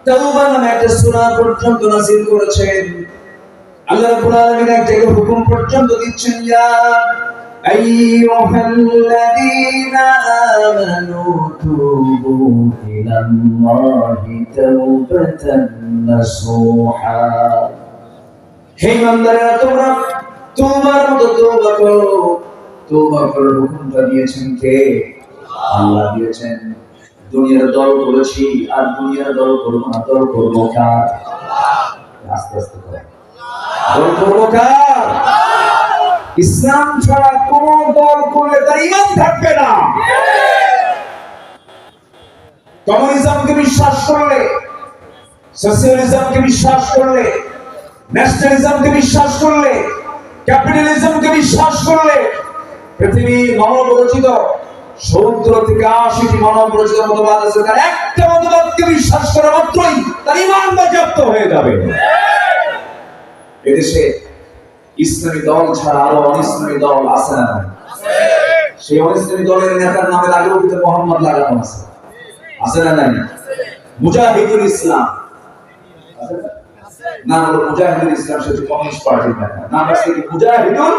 তওবা নামে একটা সূরা পর্যন্ত নাযিল করেছেন। আল্লাহ রাব্বুল আলামিন এক জায়গায় হুকুম পর্যন্ত দিচ্ছেন, ইয়া আইয়ুহাল্লাযীনা আমানু তুবু ইলাল্লাহি তাওবাতান নাসুহা। হে ইমানদাররা, তোমরা তওবার মতো তওবা করো। তওবা করার হুকুমটা দিয়েছেন কে? আল্লাহ দিয়েছেন। দুনিয়ার দল করেছি আর দুনিয়ার দল করবো না, দল করবো কার? আস্তে আস্তে করে দল করবো কার? ইসলাম ছাড়া কোন দল করলে তার ঈমান থাকবে না। কমিউনিজমকে বিশ্বাস করলে, সোশ্যালিজমকে বিশ্বাস করলে, ন্যাশনালিজমকে বিশ্বাস করলে, ক্যাপিটালিজমকে বিশ্বাস করলে, পৃথিবীর মানব রচিত 70 থেকে 80টি মানব রচিত মতবাদ আছে, তার একটা মতবাদকে বিশ্বাস করা মাত্রই তার ঈমান বাজেয়াপ্ত হয়ে যাবে। এদেশে ইসলামী দল ছাড়া আরো অনিসলামী দল আছে না? সেই অনিসলামী দলের নেতার নামে লাগেও কিন্তু মোহাম্মদ লাগানো আছে, আছে না? নাই? মুজাহিদুল ইসলাম না, হলো মুজাহিদুল ইসলাম, সে কমিউনিস্ট পার্টির নেতা। নাম আছে কি? মুজাহিদুল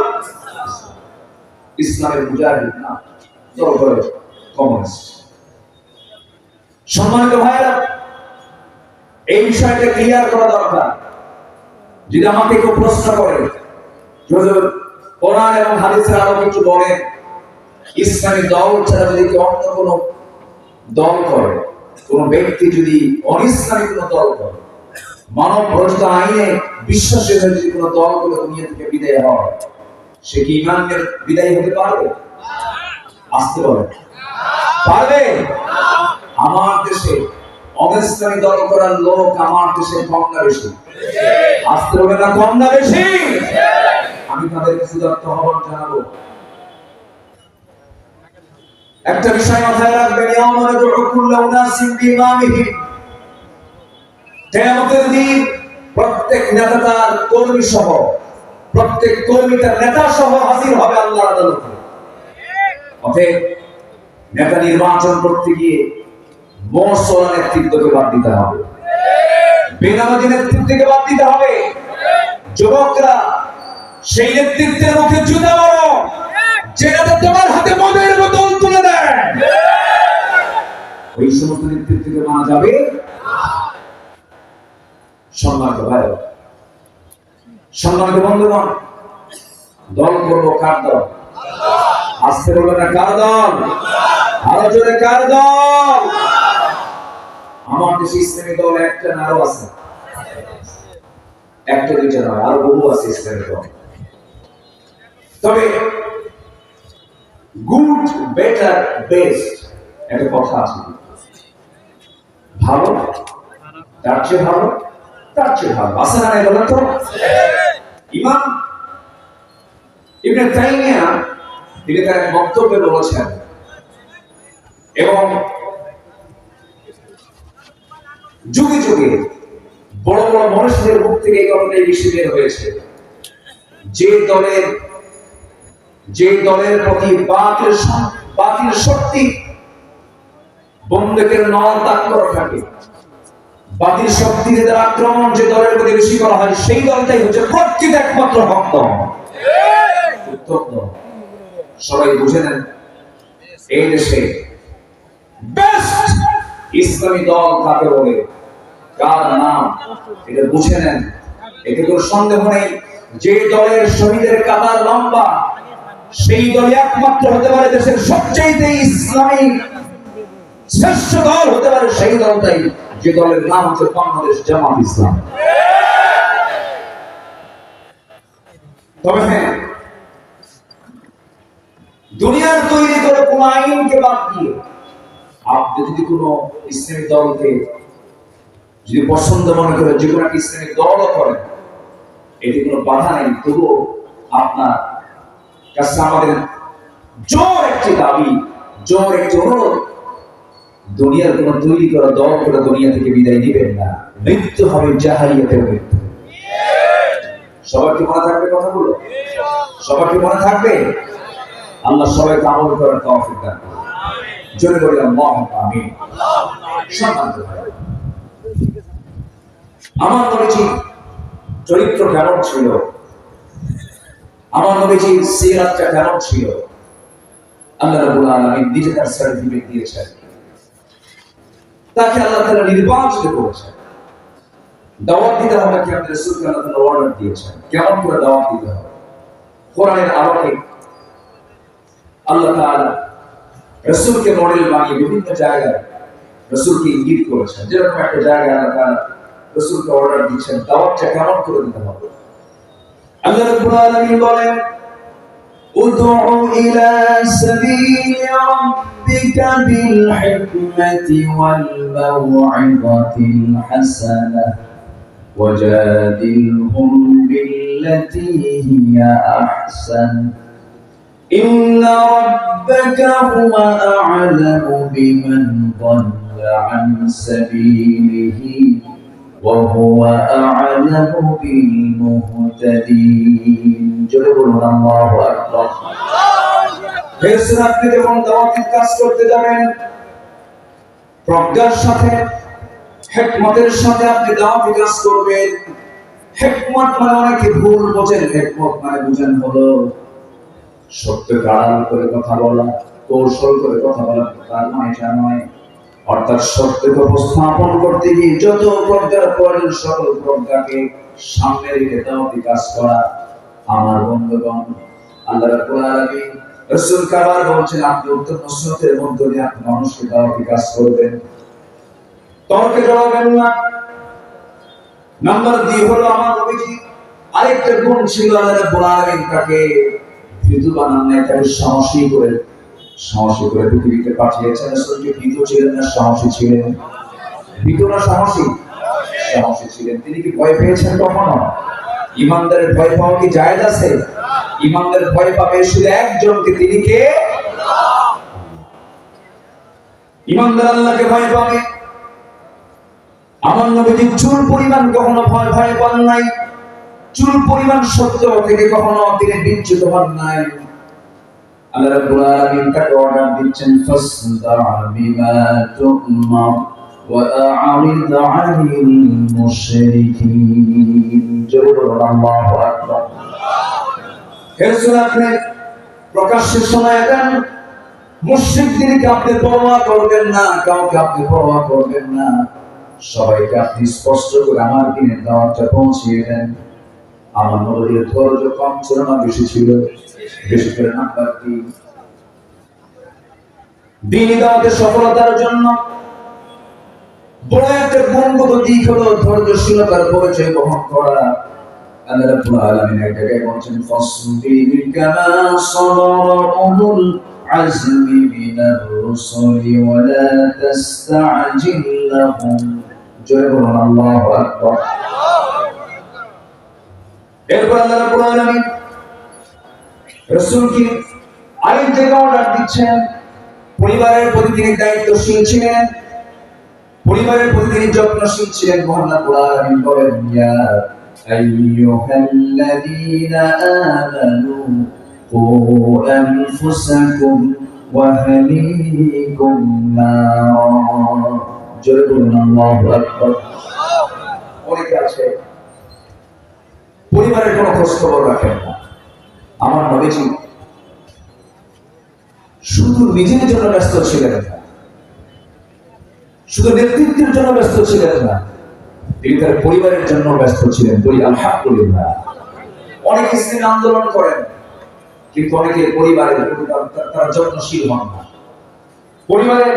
ইসলামের মুজাহিদ না, দল করে কমিউনিস্ট। সম্মানিত ভাইরা, এই বিষয়টা ক্লিয়ার করা দরকার। যদি আমাকে কেউ প্রশ্ন করে, কোরআন এবং হাদিসের আলো কিছু বলে, ইসলামী দল ছাড়া যদি কেউ অন্য কোন দল করে, কোন ব্যক্তি যদি অনিসলামী কোন দল করে, মানব রচিত আইনে বিশ্বাসী হয়ে যদি কোন দল করে দুনিয়া থেকে বিদায় হয়, সে কি ঈমানের বিদায় হতে পারবে? আসতে পারবে? পারবে? আমার দেশে অনিসলামী দল করার লোক আমার দেশে কম না বেশি? আসতে হবে না কম না বেশি? আমি তাদেরকে সুদার্থ আহ্বান জানাবো। একটা বিষয় মাথায় রাখবেন, ইয়াউমা নাদউ কুল্লা উনাসিন বিইমামিহিম। কিয়ামতের দিন প্রত্যেক নেতা তার কর্মী সহ, প্রত্যেক কর্মী তার নেতা সহ হাজির হবে আল্লাহর আদালতে। অতএব নেতা নির্বাচন করতে গিয়ে মোসলা নেতৃত্বকে বাদ দিতে হবে। বেনামাজি নেতৃত্বকে বাদ দিতে হবে। যুবকরা সেই নেতৃত্বের মুখে জুতা মারো যেটাতে তোমার হাতে মদের বোতল তুলে দেয়। ওই সমস্ত নেতৃত্বকে মানা যাবে। সম্মানিত ভাই, সম্মানিত বন্ধুগণ, দল করবো কার দল? আসতে বলবে না কার দল? আরো জোরে কার দল? আমার দেশে ইসলামী দল একটা না আরো আছে, একটা দুইটা নয়, আরো বহু আছে ইসলামী দল। তবে গুড, বেটার, বেস্ট একটা কথা আছে। ভালো, তার চেয়ে ভালো, তার চেয়ে ভালো আছে না? বলেন তো। ইমাম ইবনে তাইমিয়া তিনি তার এক বক্তব্যে বলেছেন, এবং যুগে যুগে বড় বড় মানুষদের মুখ থেকে এই কথাটাই বেশি বের হয়েছে, যে দলের প্রতি বাতিল শক্তি বন্দুকের নল তাক করা থাকে, বাতিল শক্তির আক্রমণ যে দলের প্রতি বেশি করা হয়, সেই দলটাই হচ্ছে প্রকৃত একমাত্র হক দল। সবাই বুঝে নেন, এই দেশে বেস্ট ইসলামী দল কাকে বলে, কার নাম, এটা বুঝে নেন। এতে কোনো সন্দেহ নেই, যে দলের শহীদের কাতার লম্বা, সেই দল একমাত্র হতে পারে দেশের সবচেয়ে ইসলামী শ্রেষ্ঠ দল হতে পারে সেই দলটাই, যে দলের নাম হচ্ছে বাংলাদেশ জামাত ইসলাম। তবে হ্যাঁ, দুনিয়ার তৈরি করে কোন আইনকে বাদ দিয়ে আপনি যদি কোন ইসলামী দলকে যদি পছন্দ মনে করে, যে কোনো একটা ইসলামী দলও করেন, এটি কোনো বাধা নেই। তবুও আপনার কাছে আমাদের জোর একটি দাবি, জোর একটি অনুরোধ, দুনিয়ার কোন তৈরি করা দল করে দুনিয়া থেকে বিদায় নেবেন না। মৃত্যু হবে জাহালিয়াতের মৃত্যু। সবার কি মনে থাকবে কথাগুলো? সবার কি মনে থাকবে? আল্লাহ সবাইকে আমল করার তৌফিক দান করুন। জোরে বলি আল্লাহুম্মা আমিন। সম্মানিত ভাই, আমার নবীজি চরিত্র কেমন ছিল, আমার নবীজির সিরাতটা কেমন ছিল, আল্লাহ রাব্বুল আলামিন নিজে তার সার্টিফিকেট দিয়েছেন। তাকে আল্লাহ তাআলা নির্বাচিত করেছেন। দাওয়াত দিতে হবে কি আমাদের রাসূলকে আল্লাহ তাআলা অর্ডার দিয়েছেন কেমন করে দাওয়াত দিতে হবে। কোরআনের আলোকে আল্লাহ তাআলা রাসূলকে মডেল বানিয়ে বিভিন্ন জায়গায় রাসূলকে ইঙ্গিত করেছেন। যেরকম একটা জায়গায় আল্লাহ তাআলা রাসূলকে অর্ডার দিচ্ছেন দাওয়াতটা কেমন করে দিতে হবে। আল্লাহ রাব্বুল আলামিন বলেন, উদউ ইলা সাবিলি রাব্বিকা বিল হিকমাতি ওয়াল মাউইযাতিল হাসানাহ ওয়াজাদিলহুম বিল্লাতী হিয়া আহসান ইন্না রাব্বাকা হুয়া আ'লামু বিমান ضَلَّ عن سبيله وهو أعلم بالمهتدين জোরে বলুন আল্লাহু আকবার। ফেরেশতা আপনি যখন দাওয়াতের কাজ করতে যাবেন, প্রজ্ঞার সাথে হিকমতের সাথে আপনি দাওয়াতের কাজ করবেন। হিকমত মানে অনেকে ভুল বোঝেন, হিকমত মানে বুঝেন হলো সত্যকে আড়াল করে কথা বলা, কৌশল করে কথা বলা, তার মানে এটা নয়। অর্থাৎ সত্যকে উপস্থাপন করতে গিয়ে যত প্রজ্ঞার প্রয়োজন সকল প্রজ্ঞাকে সামনে রেখে দাওয়াতি কাজ করা। আমার বন্ধুগণ, আল্লাহ রাব্বুল আলামিন রাসূল কাবার বলছেন, আপনি উত্তম নসরতের মধ্য দিয়ে আপনি মানুষকে দাওয়াতি কাজ করবেন, তর্কে জড়াবেন না। নাম্বার 2 হলো আমার নবীজি আরেকটা গুণ ছিল, আল্লাহ রাব্বুল আলামিন তাকে ভীতু বানান নাই, তাকে সাহসী করে পৃথিবীতে পাঠিয়েছেন। রাসূলকে ভীতু ছিলেন না সাহসী ছিলেন? ভীতু না সাহসী? সাহসী ছিলেন। তিনি কি ভয় পেয়েছেন কখনো? ইমানদারের ভয় পাওয়া কি জায়েজ আছে? ইমানদারের ভয় পাবে শুধু একজনকে, তিনি কে? ইমানদার আল্লাহকে ভয় পাবে। আমার নবীজি চুল পরিমাণ কখনো ভয় পান নাই, চুল পরিমাণ সত্য থেকে কখনো তিনি বিচ্যুত হন নাই। আল্লাহ রাব্বুল আলামিন তাকে অর্ডার দিচ্ছেন, ফাসদা বিমা তু'মার وأعرض عن المشركين جل الله أكبر হে রাসূল আপনি প্রকাশ্যে সময় দেন মুশরিকদেরকে আপনি পরোয়া করবেন না কাউকে আপনি পরোয়া করবেন না সবাইকে আপনি স্পষ্ট করে আমার দিনের দাওয়াতটা পৌঁছিয়ে দেন আমার নবীর ধৈর্য কম ছিল না বেশি ছিল বেশি করে নাম্বার 3 দ্বীনি দাওয়াতের সফলতার জন্য বড় একটা গুণগত দিক হলো ধৈর্যশীলতার পরিচয় বহন করা আল্লাহ রাব্বুল আলামিন এক জায়গায় বলেছেন ফাসবির কামা সাবারা উলুল আযমি মিনার রুসুলি ওয়া লা তাসতাজিল লাহুম জয় বলুন আল্লাহু আকবার এরপর আল্লাহ রাব্বুল আলামিন রাসূলকে আরেক জায়গায় অর্ডার দিচ্ছেন পরিবারের প্রতি তিনি দায়িত্বশীল ছিলেন পরিবারের প্রতি তিনি যত্নশীল ছিলেন মহান রাব্বুল আলামিন বলেন ইয়া আইয়ুহাল্লাযীনা আমানু কু আনফুসাকুম ওয়া আহলিকুম নার জয় বলুন আল্লাহু আকবার অনেকে আছে পরিবারের কোনো খোঁজ খবর রাখেন না আমার নবীজি শুধু নিজের জন্য ব্যস্ত ছিলেন না শুধু নেতৃত্বের জন্য ব্যস্ত ছিলেন না তিনি তার পরিবারের জন্য ব্যস্ত ছিলেন বলি আলহামদুলিল্লাহ অনেক স্ত্রী আন্দোলন করেন কিন্তু অনেকে পরিবারের তারা যত্নশীল হন না পরিবারের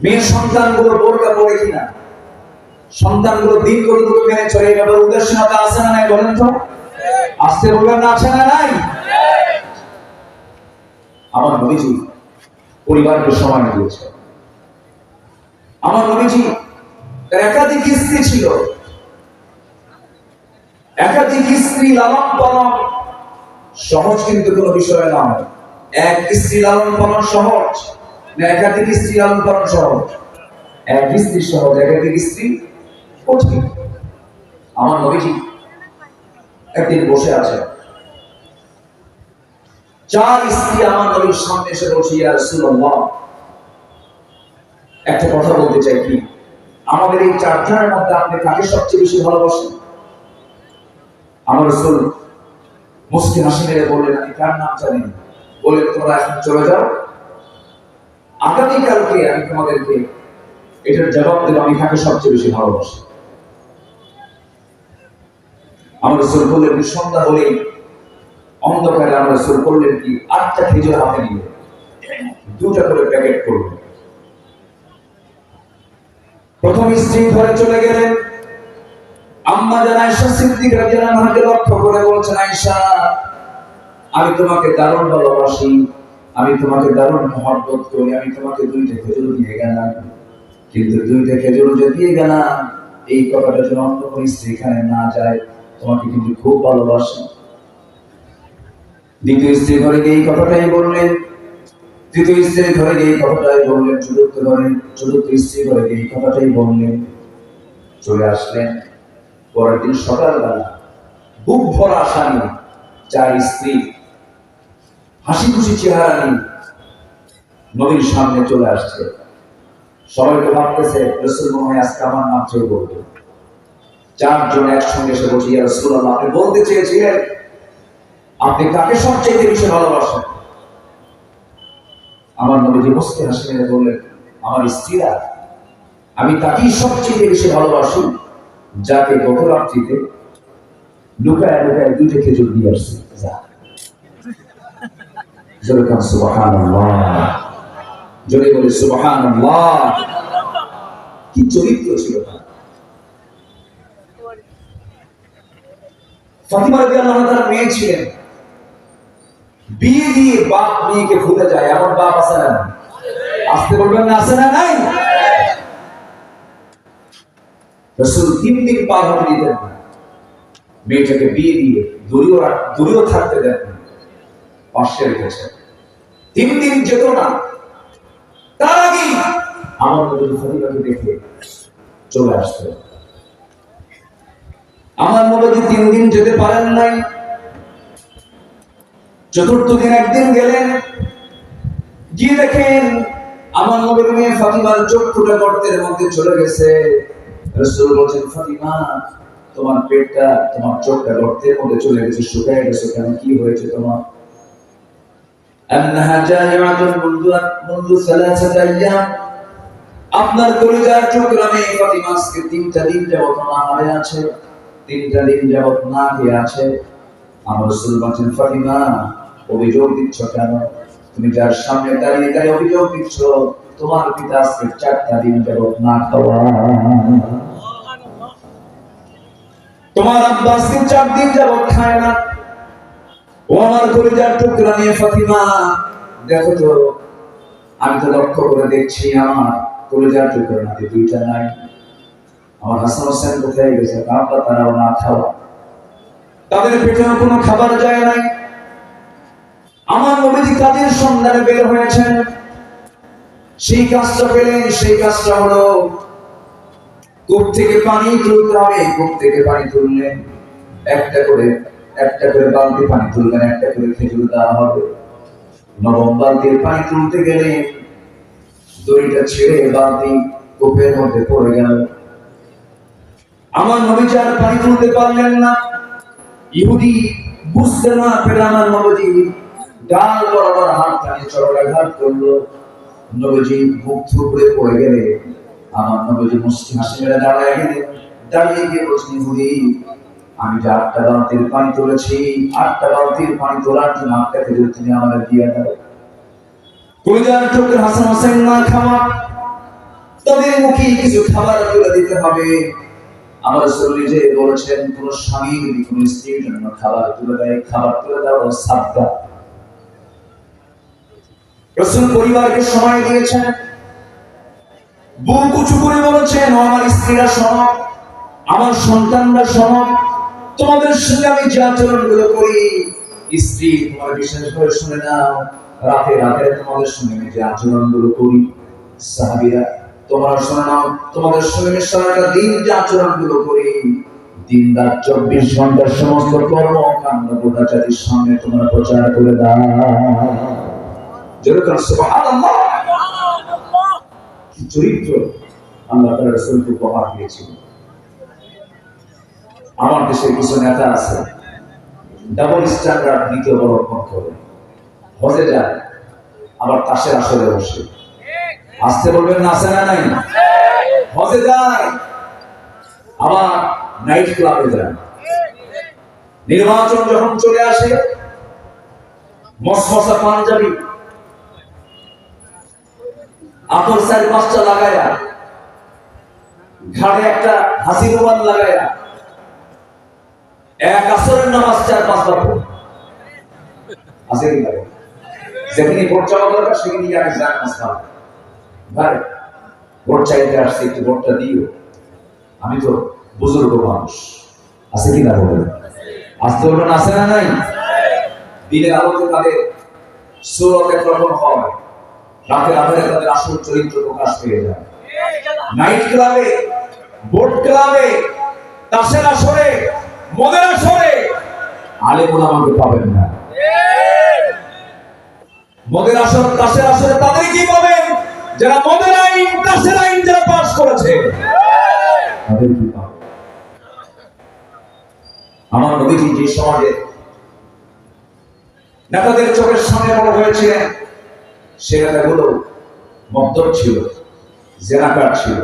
মেয়ে সন্তানগুলো বোরকা পড়ে কিনা সন্তানগুলো দিন করে মেনে চলে এই ব্যাপারে উদাসীনতা আছে না নাই বলেন তো আসতে বলবেন না আছে না নাই আমার নবীজি পরিবারকে সময় দিয়েছে আমার নবীজি তার একাধিক স্ত্রী ছিল একাধিক স্ত্রী লালন পালন সহজ কিন্তু কোনো বিষয় নয় এক স্ত্রী লালন পালন সহজ না একাধিক স্ত্রী লালন পালন সহজ এক স্ত্রী সহজ একাধিক স্ত্রী কঠিন আমার নবীজি একদিন বসে আছে 4 স্ত্রী আমার নবীর সামনে এসে বলছে ইয়া রাসূলুল্লাহ একটা কথা বলতে চাই কি আমাদের এই 4 জনের মধ্যে আপনি কাকে সবচেয়ে বেশি ভালোবাসেন আমার রাসূল মুস্কি হাসি মেরে বললেন আমি কার নাম জানি বলে তোমরা এখন চলে যাও আগামীকালকে আমি তোমাদেরকে এটার জবাব দেব আমি কাকে সবচেয়ে বেশি ভালোবাসি আমার রাসূল বললেন সন্ধ্যা হলেই অন্ধকারে আমার রাসূল বললেন কি 8টা খেজুর হাতে নিয়ে 2টা করে প্যাকেট করবেন প্রথম স্ত্রী ঘরে চলে গেলেন আম্মা জান আয়েশা সিদ্দিকা রাদিয়াল্লাহু আনহাকে লক্ষ্য করে বলছেন আয়েশা আমি তোমাকে দারুণ ভালোবাসি আমি তোমাকে দারুণ মহব্বত করি আমি তোমাকে 2টা খেজুর দিয়ে গেলাম কিন্তু 2টা খেজুর যে দিয়ে গেলাম এই কথাটা যেন অন্য কোন স্ত্রী এখানে না যায় তোমাকে কিন্তু খুব ভালোবাসি দ্বিতীয় স্ত্রী ঘরে গিয়ে এই কথাটাই বললেন তৃতীয় স্ত্রী ঘরে গিয়ে এই কথাটাই বললেন চতুর্থ স্ত্রী ঘরে গিয়ে এই কথাটাই বললেন চলে আসলেন পরের দিন সকালবেলা বুক ভরা আশা নিয়ে 4 স্ত্রী হাসি খুশি চেহারা নিয়ে নবীর সামনে চলে আসছে সবাইকে ভাবতেছে রাসূল মনে হয় আজকে আমার নাম চেয়ে বলবে 4 জন একসঙ্গে এসে বলছে ইয়া রাসূলুল্লাহ আপনি বলতে চেয়েছিলেন আপনি কাকে সবচেয়ে বেশি ভালোবাসেন আমার নবীজি মুস্কি হাসি মেরে বললেন আমার স্ত্রীরা আমি তাকেই সবচেয়ে বেশি ভালোবাসি যাকে গত রাত্রিতে লুকায় লুকায় 2টা খেজুর দিয়ে আসছি যা জোরে কান সুবহানাল্লাহ জোরে বলে সুবহানাল্লাহ কি চরিত্র ছিল তার ফাতিমা রাদিয়াল্লাহু আনহা তার মেয়ে ছিলেন বিয়ে দিয়ে বাপ মেয়েকে ভুলে যায় এমন বাপ আছে না আসতে বলবেন না আছে না নাই রাসূল 3 দিন পার হতে দিতেন না মেয়েটাকে বিয়ে দিয়ে দূরেও থাকতে দেন পাশে রেখেছেন 3 দিন যেত না তার আগে আমার নবী ফাতিমাকে দেখে চলে আসতেন আমার নবী 3 দিন যেতে পারেন নাই চতুর্থ দিন একদিন গেলেন গিয়ে দেখেন আমার নবীর মেয়ে ফাতিমার চক্ষুটা গর্তের মধ্যে চলে গেছে। রাসূল বলেন, ফাতিমা তোমার পেটটা, তোমার চোখটা গর্তের মধ্যে চলে গেছে, শুকিয়ে গেছে কেন, কি হয়েছে তোমার? আন্নাহা জাইআতুন মুনযু সালাসাতা আইয়াম, আপনার কলিজার টুকরা মেয়ে ফাতিমা আজকে 3টা দিন যাবত আহারে আছে, 3টা দিন যাবত না খেয়ে আছে। আমার রাসূল বলেন, ফাতিমা অভিযোগ দিচ্ছ কেন? তুমি যার সামনে দাঁড়িয়ে দাঁড়িয়ে অভিযোগ দিচ্ছ তোমার পিতা আজকে 4টা দিন যাবত না খাওয়া, তোমার আব্বা আজকে 4 দিন যাবত খায় না। ও আমার কলিজার টুকরা মেয়ে ফাতিমা, দেখো তো, আমি তো লক্ষ্য করে দেখছি আমার কলিজার টুকরা নাতি 2টা নাই। আমার হাসান হোসেন কোথায় গেছে? আব্বা তারাও না খাওয়া, তাদের পেটেও কোনো খাবার যায় নাই। আমার নবীজি কাজের সন্ধানে বের হয়েছেন, সেই কাজটা পেলেন। সেই কাজটা হলো কূপ থেকে পানি তুলতে হবে। কূপ থেকে পানি তুললেন, একটা করে বালতি পানি তুলবেন, একটা করে খেজুর দেওয়া হবে। 9ম বালতির পানি তুলতে গেলে দড়িটা ছেড়ে বালতি কূপের মধ্যে পড়ে গেল। আমার নবীজি আর পানি তুলতে পারলেন না। ইহুদি বুঝতে না পেরে আমার নবীজি ডাল বরাবর হাত টানিয়ে চড়াঘাত করলো। নবীজি মুখ থুবড়ে পড়ে গেলে আমার নবীজি মুস্কি হাসি মেরে দাঁড়িয়ে গেলেন। দাঁড়িয়ে গিয়ে বলছেন, ইহুদি আমি যে 8টা বালতির পানি তুলেছি, 8টা বালতির পানি তোলার জন্য 8টা খেজুর তুমি আমাদের দিয়ে দাও। কলিজার টুকরা হাসান হোসেন না খাওয়া, তাদের মুখে কিছু খাবার তুলে দিতে হবে। আমার রাসূল নিজে বলেছেন, কোন স্বামী যদি কোন স্ত্রীর জন্য খাবার তুলে দেয়, খাবার তুলে দেওয়া সাদকা। রাসূল পরিবারকে সময় দিয়েছেন, বুক উঁচু করে বলেছেন, আমার স্ত্রীরা শোনো, আমার সন্তানরা শোনো, তোমাদের সঙ্গে আমি যে আচরণগুলো করি, স্ত্রী তোমার বিশেষ করে শুনে নাও, রাতে রাতে তোমাদের সঙ্গে আমি যে আচরণগুলো করি, সাহাবীরা তোমরা শুনে নাও, তোমাদের সঙ্গে সারাটা দিন যে আচরণগুলো করি, দিন রাত 24 ঘন্টার সমস্ত কর্মকাণ্ড গোটা জাতির সামনে তোমরা প্রচার করে দাও। যেরকম সুবহানাল্লাহ, কি চরিত্র আল্লাহ তাআলা রাসূলকে উপহার দিয়েছিলেন। আমার দেশে কিছু নেতা আছে, ডাবল স্ট্যান্ডার্ড নীতি অবলম্বন করে, হজে যায় আবার তাসের আসরে বসে। আসতে বলবেন না, আছে না নাই? হজে যায় আবার নাইট ক্লাবে যায়। নির্বাচন যখন চলে আসে, মসমসা পাঞ্জাবি, আতর 4-5টা লাগায়া, ঘাড়ে একটা হাসি রুমাল লাগায়া, এক আসরের নামাজ 4-5 বার পড়ে। আছে কি লাগে? যেখানে ভোট চাওয়া দরকার সেখানে আগে যান নামাজ। ভাই ভোট চাইতে আসছে, একটু ভোটটা দিও। আমি তো বুজুর্গ মানুষ, আছে কি না বলেন? আসতে বলবেন, আছে না নাই? দিনের আলোতে তাদের সুরত একরকম হয়, রাতের আধারে তাদের আসল চরিত্র প্রকাশ পেয়ে যায়। নাইট ক্লাবে, বোট ক্লাবে, তাসের আসরে, মদের আসরে আলেম ওলামাকে পাবেন না। মদের আসর, তাসের আসরে তাদের কি পাবেন? যারা মদের আইন, তাসের আইন যারা পাস করেছে, তাদের কি পাবেন? আমার নবীজি যে সমাজে নেতাদের চোখের সামনে বড় হয়েছিলেন, সে নেতাগুলো মদ্যপ ছিল, জেনাকার ছিল।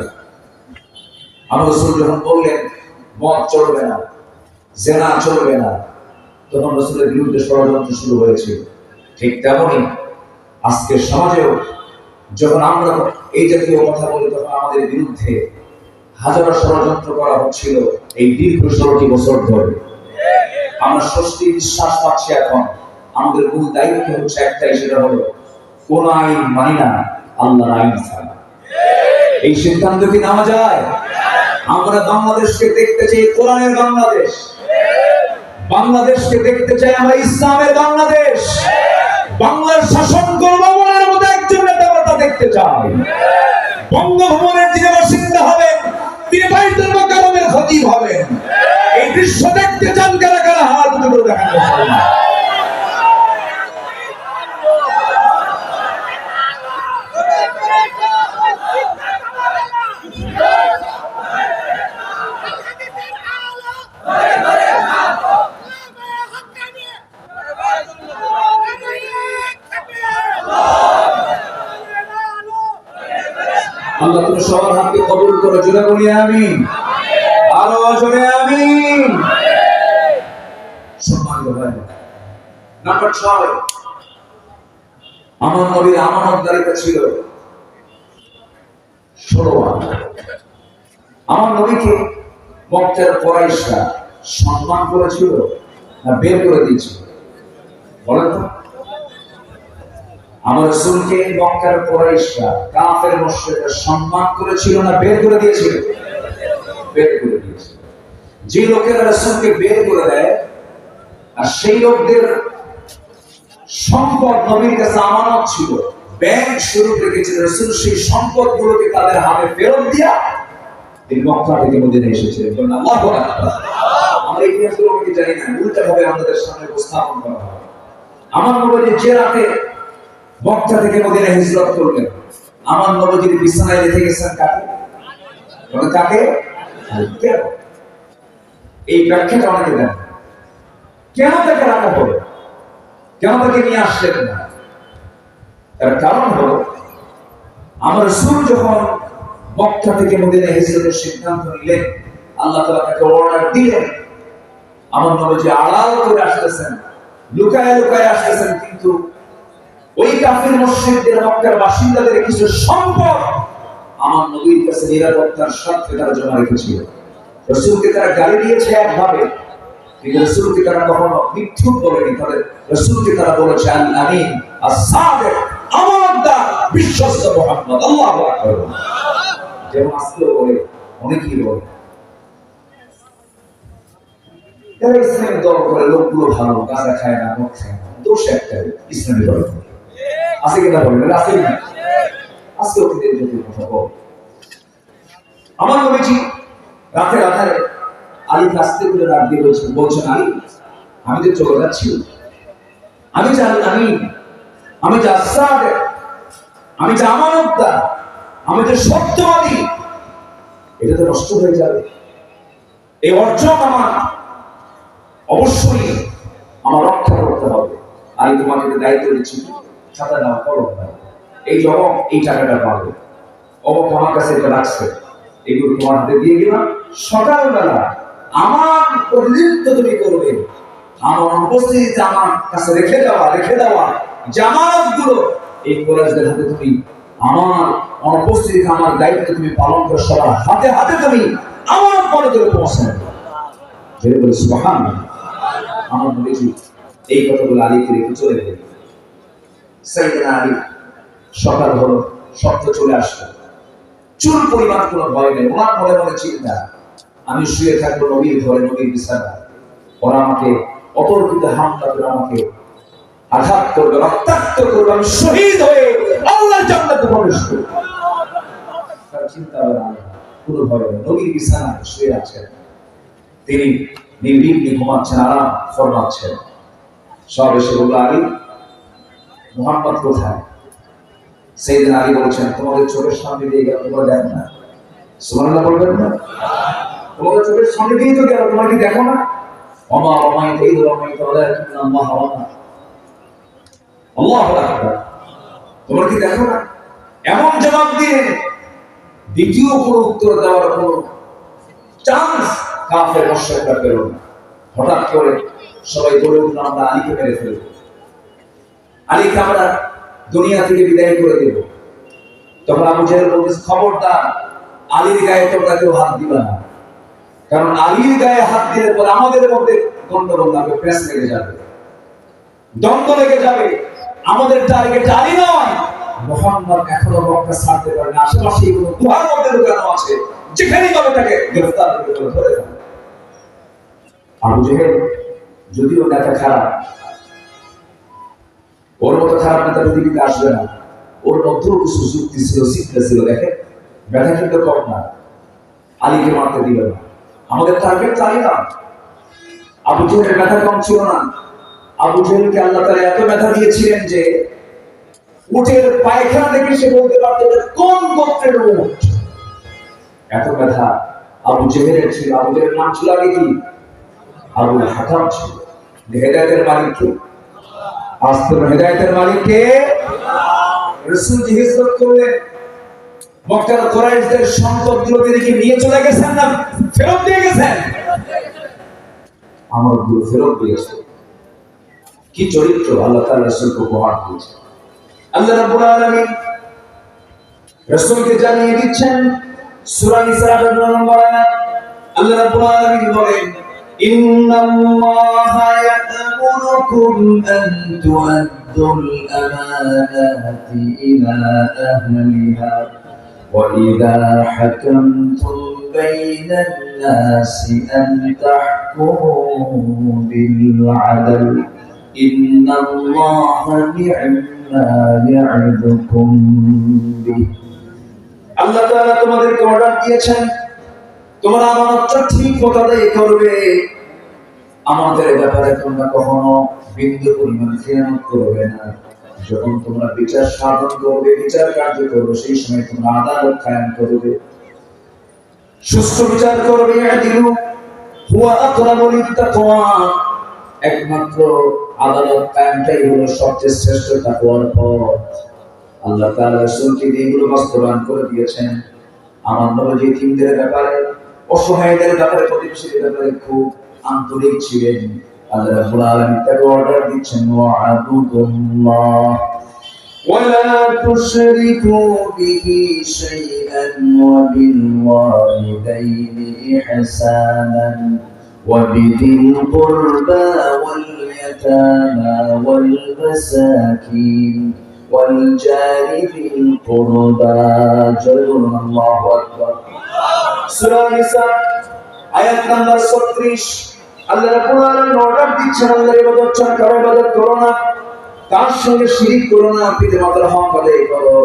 আমার রাসূল যখন বললেন মদ চলবে না, জেনা চলবে না, তখন রাসূলের বিরুদ্ধে ষড়যন্ত্র শুরু হয়েছিল। ঠিক তেমনই আজকের সমাজেও যখন আমরা এই জাতীয় কথা বলি, তখন আমাদের বিরুদ্ধে হাজারো ষড়যন্ত্র করা হচ্ছিল এই দীর্ঘ 16টি বছর ধরে। আমরা স্বস্তি বিশ্বাস পাচ্ছি এখন। আমাদের মূল দায়িত্ব হচ্ছে একটাই, সেটা হলো কোন আইন মানি না, আল্লাহর আইন ছাড়া। এই সিদ্ধান্ত কি নেওয়া যায়? আমরা বাংলাদেশকে দেখতে চাই কোরআনের বাংলাদেশ, বাংলাদেশকে দেখতে চাই আমরা ইসলামের বাংলাদেশ। বাংলার শাসন করবো মনের মতো একজন নেতা আমরা দেখতে চাই। বঙ্গভবনের যিনি বাসিন্দা হবেন, তিনি বাইতুল মুকাররমের খতিব হবেন। এই দৃশ্য দেখতে চান কারা কারা? হাত তুলে দেখাতে পারেন। আল্লাহ তুমি সবার হাতকে কবুল করো, জোরে বলি আমিন, আরো জোরে আমিন। সম্মানিত ভাই, নাম্বার 6, আমার নবীর আমানতদারিতা ছিল 16 বার। আমার নবীকে মক্কার কুরাইশরা সম্মান করেছিল না বের করে দিয়েছিল? বলেন তো। আমার রাসূলকে মক্কার কুরাইশরা কাফের মুশরিকরা সম্মান করেছিল না বের করে দিয়েছিল? বের করে দিয়েছিল। যে লোকেরা রাসূলকে বের করে দেয় আর সেই লোকদের সম্পদ নবীর কাছে আমানত ছিল, ব্যাংক শুরু রেখেছিল, রাসূল সেই সম্পদগুলোকে তাদের হাতে ফেরত দিয়া তিনি মক্কা থেকে মদিনায় এসেছিলেন। বলেন আল্লাহু আকবার। আমরা ইতিহাসগুলো অনেকে জানি না, উল্টা ভাবে আমাদের সামনে উপস্থাপন করা হয়। আমার নবী যে রাতে মক্কা থেকে মদিনায় হিজরত করলেন, আমার নবীর বিছানায় রেখে গেছেন কাকে? বলেন কাকে? কেন? এই ব্যাখ্যাটা অনেকে দেন। কেন তাকে রাখা হলো? কেন তাকে নিয়ে আসলেন না? তার কারণ হলো, আমার রাসূল যখন মক্কা থেকে মদিনায় হিজরতের সিদ্ধান্ত নিলেন, আল্লাহ তাআলা তাকে অর্ডার দিলেন। আমার নবী আড়াল করে আসতেছেন, লুকায় লুকায় আসতেছেন, কিন্তু ওই কাফির মুশরিকদের মক্কার বাসিন্দাদের কিছু সম্পদ আমার নবীর কাছে নিরাপত্তার স্বার্থে তারা জমা রেখেছিল। রাসূলকে তারা গালি দিয়েছে একভাবে, কিন্তু রাসূলকে তারা কখনো মিথ্যুক বলেনি। তাদের রাসূলকে তারা বলেছে আল আমিন, আস-সাদিক, আমানতদার, বিশ্বস্ত মুহাম্মদ। আল্লাহু আকবার। যেমন আজকেও বলে, অনেকেই বলে এরা ইসলামের দল করে, লোকগুলো ভালো, গাঁজা খায় না, মদ খায় না, দোষ একটাই, ইসলামের দল করে। আছে কিনা বলেন? আছে কিনা? আজকেও কিন্তু এই জাতীয় কথা বল। আমার নবীজি রাতে আধারে আলীকে আস্তে করে ডাক দিয়ে বলছেন আলী, আমি যে চলে যাচ্ছি, আমি যে আল আমিন, আমি যে আস-সাদিক, আমি যে আমানতদার, আমি যে সত্যবাদী, এটা তো নষ্ট হয়ে যাবে। এই অর্জন আমার অবশ্যই আমার রক্ষা করতে হবে। আমি তোমাকে দায়িত্ব দিচ্ছি, খাতা নাও, কলম নাও, এই জবাব এই টাকাটা পাবে, অবক আমার কাছে এটা রাখছে, এগুলো তোমার হাতে দিয়ে গেলাম। সকালবেলা আমার প্রতিনিধিত্ব তুমি করবে, আমার অনুপস্থিতিতে আমার কাছে রেখে দেওয়া জামানত গুলো এই কুরাইশদের হাতে তুমি, আমার অনুপস্থিতিতে আমার দায়িত্ব তুমি পালন করে সবার হাতে হাতে তুমি আমার পরে করে পৌঁছানো। যেটা বলে সুবহানাল্লাহ। আমার নবীজি এই কথাগুলো আলীকে রেখে চলে গেলেন। সাইয়েদনা আলী সকাল হলো, শব্দ চলে আসলো, চুল পরিমাণ কোনো ভয় নেই। ওনার মনে মনে চিন্তা, আমি শুয়ে থাকবো নবীর ঘরে, নবীর বিছানায়, ওরা আমাকে অতর্কিত হামলা করে আমাকে আঘাত করবে, রক্তাক্ত করবে, আমি শহীদ হয়ে আল্লাহর জান্নাতে প্রবেশ করব। তার চিন্তা কোনো ভয় নেই, নবীর বিছানায় শুয়ে আছেন, তিনি নির্বিঘ্নে ঘুমাচ্ছেন, আরাম ফরমাচ্ছেন। সব এসে বলল, আলী, মুহাম্মদ কোথায়? সাইয়েদনা আলী বলছেন, তোমাদের চোখের সামনে দিয়ে গেল, তোমরা দেখো না? সুবহানাল্লাহ বলবেন না? তোমাদের চোখের সামনে দিয়ে তো গেল, তোমরা কি দেখো না? ওমা রামাইতা ইয রামাইতা ওয়ালাকিন্না আল্লাহ রামা। আল্লাহু আকবার। তোমরা কি দেখো না? এমন জবাব দিয়ে দ্বিতীয় কোনো উত্তর দেওয়ার কোনো চান্স কাফের মুশরিকরা পেল না। হঠাৎ করে সবাই বলে উঠল, আমরা আলীকে মেরে ফেলব, আলীকে আমরা দুনিয়া থেকে বিদায় করে দেব। তখন আবু জাহেল বলতেছে, খবরদার, আলীর গায়ে তোমরা কেউ হাত দিবা না, কারণ আলীর গায়ে হাত দিলে পরে আমাদের মধ্যে গন্ডগোল লাগবে, প্রেস লেগে যাবে, দ্বন্দ্ব লেগে যাবে। আমাদের টার্গেট আলী নয়। মুহাম্মদ এখনো মক্কা ছাড়তে পারে না, আশেপাশে কোনো গুহার মধ্যে লুকানো আছে, যেখানেই পাবে তাকে গ্রেফতার করে ধরে ফেলে। আবু জাহেল যদিও নেতা খারাপ, ওর মতো খারাপ নেতা পৃথিবীতে আসবে না, ওর মধ্যেও কিছু যুক্তি ছিল, চিন্তা ছিল। দেখেন, ব্যথা কিন্তু কম না, আলীকে মারতে দিবে না, আমাদের টার্গেট আলী না। আবু জাহেলের ব্যথা কম ছিল না। আবু জাহেলকে আল্লাহ তাআলা এত ব্যথা দিয়েছিলেন যে উটের পায়খানা দেখে সে বলতে পারত যে কোন গোত্রের উট। এত ব্যথা আবু জাহেলের ছিল। আবু জাহেলের নাম ছিল আগে কি? আবুল হাকাম ছিল। হেদায়েতের মালিক কে? আস্তে হেদায়েতের মালিক কে? রাসূল হিজরত করলেন, মক্কার কুরাইশদের সম্পদগুলোকে নিয়ে চলে গেছেন না ফেরত দিয়ে গেছেন? আমলগুলো ফেরত দিয়েছে। কি চরিত্র আল্লাহ তাআলা রাসূলকে উপহার দিয়েছেন। আল্লাহ রাব্বুল আলামিন রাসূলকে জানিয়ে দিচ্ছেন সূরা নিসা 18 নম্বর আয়াত, আল্লাহ রাব্বুল আলামিন বলেন, ইন্নাল্লাহা ইয়া'মুরুকুম আন তু'আদ্দুল আমানাতি ইলা আহলিহা ওয়া ইযা হাকামতুম বাইনান নাসি আন তাহকুমু বিল আদল ইন্নাল্লাহা নি'মা ইয়া'ইদুকুম বিহি। আল্লাহ তাআলা তোমাদেরকে অর্ডার দিয়েছেন তোমরা আমানতটা ঠিক মতো আদায় করবে। আমাদের ব্যাপারে তোমরা কখনো বিন্দু পরিমাণ খেয়ানত করবে না। যখন তোমরা বিচার সাধন করবে, বিচার কার্য করবে, সেই সময় তোমরা আদালত কায়েম করবে, সুষ্ঠু বিচার করবে। আদিলু হুয়া আকরাবু লিত্তাকওয়া, একমাত্র আদালত কায়েমটাই হলো সবচেয়ে শ্রেষ্ঠ তাকওয়ার পথ। আল্লাহ তাআলা রাসূলকে এগুলো বাস্তবায়ন করে দিয়েছেন। আমার নবী তিনদের ব্যাপারে, অসহায়দের ব্যাপারে, প্রতিবেশীদের ব্যাপারে খুব আন্তরিক ছিলেন। আল্লাহ রাব্বুল আলামিন তাকে অর্ডার দিচ্ছেন, ওয়া'বুদুল্লাহ ওয়া লা তুশরিকু বিহি শাইআন ওয়া বিল ওয়ালিদাইনি ইহসানান ওয়া বিদিল কুরবা ওয়াল ইয়াতামা ওয়াল মাসাকিন ওয়াল জারি বিল কুরবা। আল্লাহু আকবার। সূরা নিসা আয়াত নাম্বার 36, আল্লাহ রাব্বুল আলামিন অর্ডার দিচ্ছেন, আল্লাহর ইবাদত ছাড়া কারো ইবাদত করো না, তার সঙ্গে শিরিক করো না, পিতামাতার হক আদায় করো।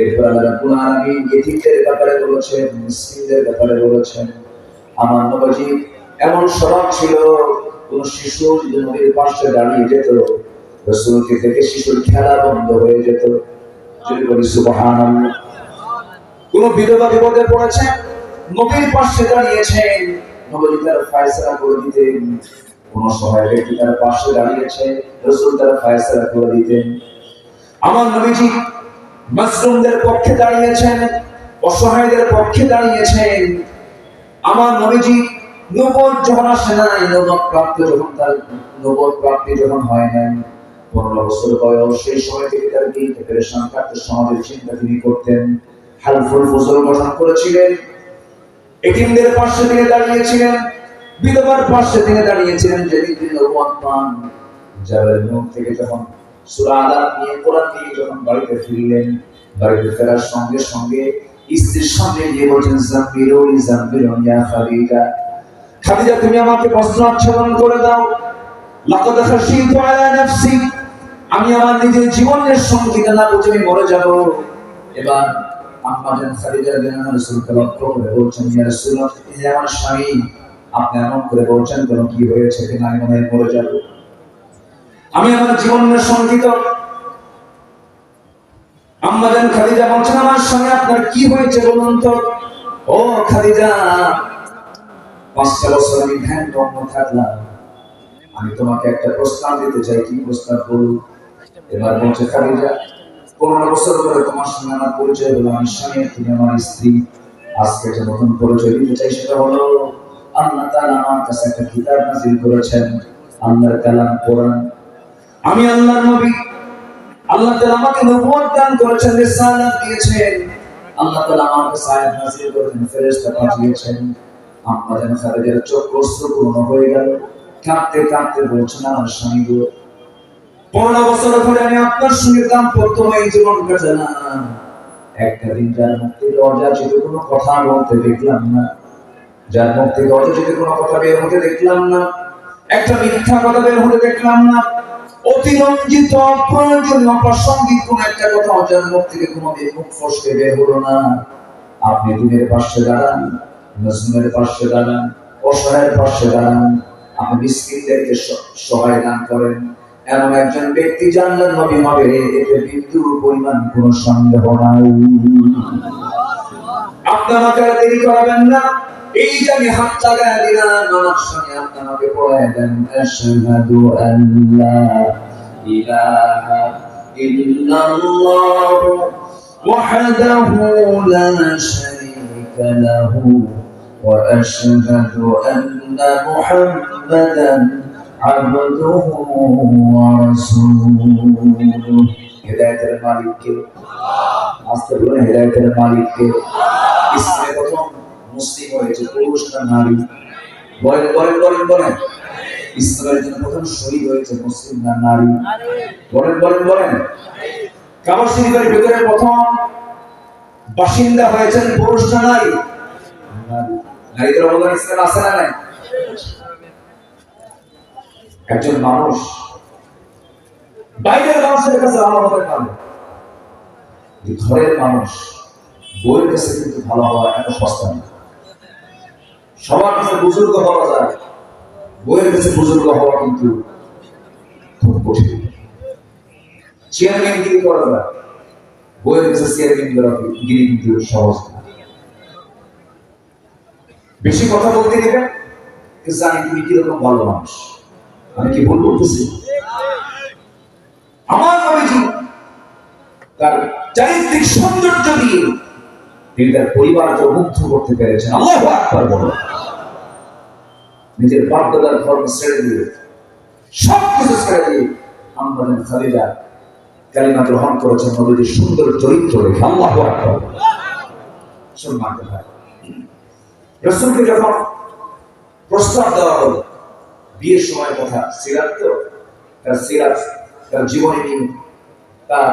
এরপর আল্লাহ রাব্বুল আলামিন ইতিমদের ব্যাপারে বলেছেন, মিসকিনদের ব্যাপারে বলেছেন। আমার নবী এমন স্বভাব ছিল, কোন শিশু যদি নবীর পাশে দাঁড়িয়ে যেত, রাসূলকে দেখে শিশুর খেলা বন্ধ হয়ে যেত। যদি বলি সুবহানাল্লাহ। কোন বিধবা বিপদে পড়েছে, নবীর পাশে দাঁড়িয়েছেন, নবী তার ফয়সালা করে দিতেন। কোন সহায় ব্যক্তি তার পাশে দাঁড়িয়েছে, রাসূল তার ফয়সালা করে দিতেন। আমার নবীজি মাসরুমদের পক্ষে দাঁড়িয়েছেন, অসহায়দের পক্ষে দাঁড়িয়েছেন। আমার নবীজি নবুয়ত যখন আসে নাই, নবুয়ত প্রাপ্তি যখন হয় নাই, 15 বছর বয়স, সেই সময় থেকে তার দিনকে পেরেশান কাটতে সমাজের চিন্তা তিনি করতেন। হালফুল ফজল গঠন করেছিলেন, এতিমদের পাশে তিনি দাঁড়িয়েছিলেন, বিধবার পাশে তিনি দাঁড়িয়েছিলেন। যেদিন তিনি নবুয়ত পান, জাবের মুখ থেকে যখন সূরা আলাক নিয়ে, কোরআন নিয়ে যখন বাড়িতে ফিরলেন, বাড়িতে ফেরার সঙ্গে সঙ্গে স্ত্রীর সামনে গিয়ে বলছেন, জাম্বিরুনি জাম্বিরুনি ইয়া খাদিজা, খাদিজা তুমি আমাকে বস্ত্র আচ্ছাদন করে দাও। লাকাদ খাশিতু আলা নাফসি, আমি আমার নিজের জীবনের সংকীর্ণ না বুঝে আমি মরে যাব। এবার আম্মা জান খাদিজা রাদিয়াল্লাহু রাসূলকে লক্ষ্য করে বলছেন, ইয়া রাসূলুল্লাহ, হে আমার স্বামী, আপনি এমন করে বলছেন কেন? কি হয়েছে? কিনা আমি মনে হয় মরে যাব, আমি আমার জীবনের সংকীর্ণ। আম্মা জান খাদিজা বলছেন, আমার স্বামী আপনার কি হয়েছে বলুন তো। ও খাদিজা, 5 বছর আমি ধ্যান ভগ্ন থাকলাম, আমি তোমাকে একটা প্রস্তাব দিতে চাই, কি প্রস্তাব বলুন। এবার বলছে খাদিজা, 15 বছর পরে তোমার সঙ্গে আমার পরিচয় হলো, আমি স্বামী, তুমি আমার স্ত্রী। আজকে একটা নতুন পরিচয় দিতে চাই, সেটা হলো আল্লাহ তাআলা আমার কাছে একটা কিতাব নাযিল করেছেন, আল্লাহর কালাম কোরআন। আমি আল্লাহর নবী, আল্লাহ তাআলা আমাকে নবুয়ত দান করেছেন, রিসালাত দিয়েছেন, আল্লাহ তাআলা আমার কাছে আয়াত নাযিল করেছেন, ফেরেশতা পাঠিয়েছেন। আম্মা জান খাদিজার চোখ অশ্রুপূর্ণ হয়ে গেল, কাঁদতে কাঁদতে বলছেন, আমার স্বামী গো, 15 বছর ধরে আমি আপনার সঙ্গে দাম্পত্যময় জীবন কাটালাম, একটা দিন যার মুখ থেকে অযাচিত কোনো কথা বলতে দেখলাম না, যার মুখ থেকে অযাচিত কোনো কথা বের হতে দেখলাম না, একটা মিথ্যা কথা বের হতে দেখলাম না, অতিরঞ্জিত অপ্রয়োজনীয় অপ্রাসঙ্গিক কোন একটা কথা যার মুখ থেকে কোনোদিন মুখ ফসকে বের হলো না। আপনি দিনের পাশে দাঁড়ান, মাজলুমের পাশে দাঁড়ান, অসহায়ের পাশে দাঁড়ান, আপনি মিসকিনদেরকে সহায় দান করেন, এমন একজন ব্যক্তি জান্নাতের নবী হবে, এতে বিন্দু পরিমাণ কোনো সন্দেহ নাই। আপনি আমাকে দেরি করাবেন না, এই যে আমি হাত লাগায় দিলাম, আমার সঙ্গে আপনি আমাকে পড়ায় দেন, আশহাদু আল্লা ইলাহা ইল্লাল্লাহ وحده لا شريك له وأشهد أن محمدا عبده ورسوله هداية المالك কে আস্তে বলে হেদায়েতের মালিক কে ইসলামে প্রথম মুসলিম হয়েছে পুরুষ না নারী বলেন বলেন বলেন বলেন ইসলামের জন্য প্রথম শহীদ হয়েছে মুসলিম না নারী বলেন বলেন বলেন কাবা শরীফের ভিতরে প্রথম বাসিন্দা হয়েছেন পুরুষ না নারী নারীদের অবদান ইসলামে আছে না নাই একজন মানুষ বাইরের মানুষের কাছে ভালো হতে পারে ঘরের মানুষ বইয়ের কাছে কিন্তু ভালো হওয়া এত সস্তা না সবার কাছে বুজুর্গ হওয়া যায় বইয়ের কাছে বুজুর্গ হওয়া কিন্তু খুব কঠিন চেয়ারম্যান গিরি করা যায় বইয়ের কাছে চেয়ারম্যান গিরি কিন্তু সহজ না বেশি কথা বলতে গেলে জানি তুমি কিরকম ভালো মানুষ আমি কি ভুল বলতেছি আমার নবীজি তার চারিত্রিক সৌন্দর্য দিয়ে তিনি তার পরিবারকে মুগ্ধ করতে পেরেছেন আল্লাহু আকবার বলো নিজের বাপ দাদার ধর্ম ছেড়ে দিয়ে সব কিছু ছেড়ে দিয়ে আমাদের খালিদা কালিমা গ্রহণ করেছেন নবীজির সুন্দর চরিত্র রেখে আল্লাহু আকবার সম্মানিত ভাই রাসূলকে যখন প্রস্তাব দেওয়া হলো বিয়ের সময় কথা সিরাত তো তার সিরাত তার জীবনী নিয়ে তার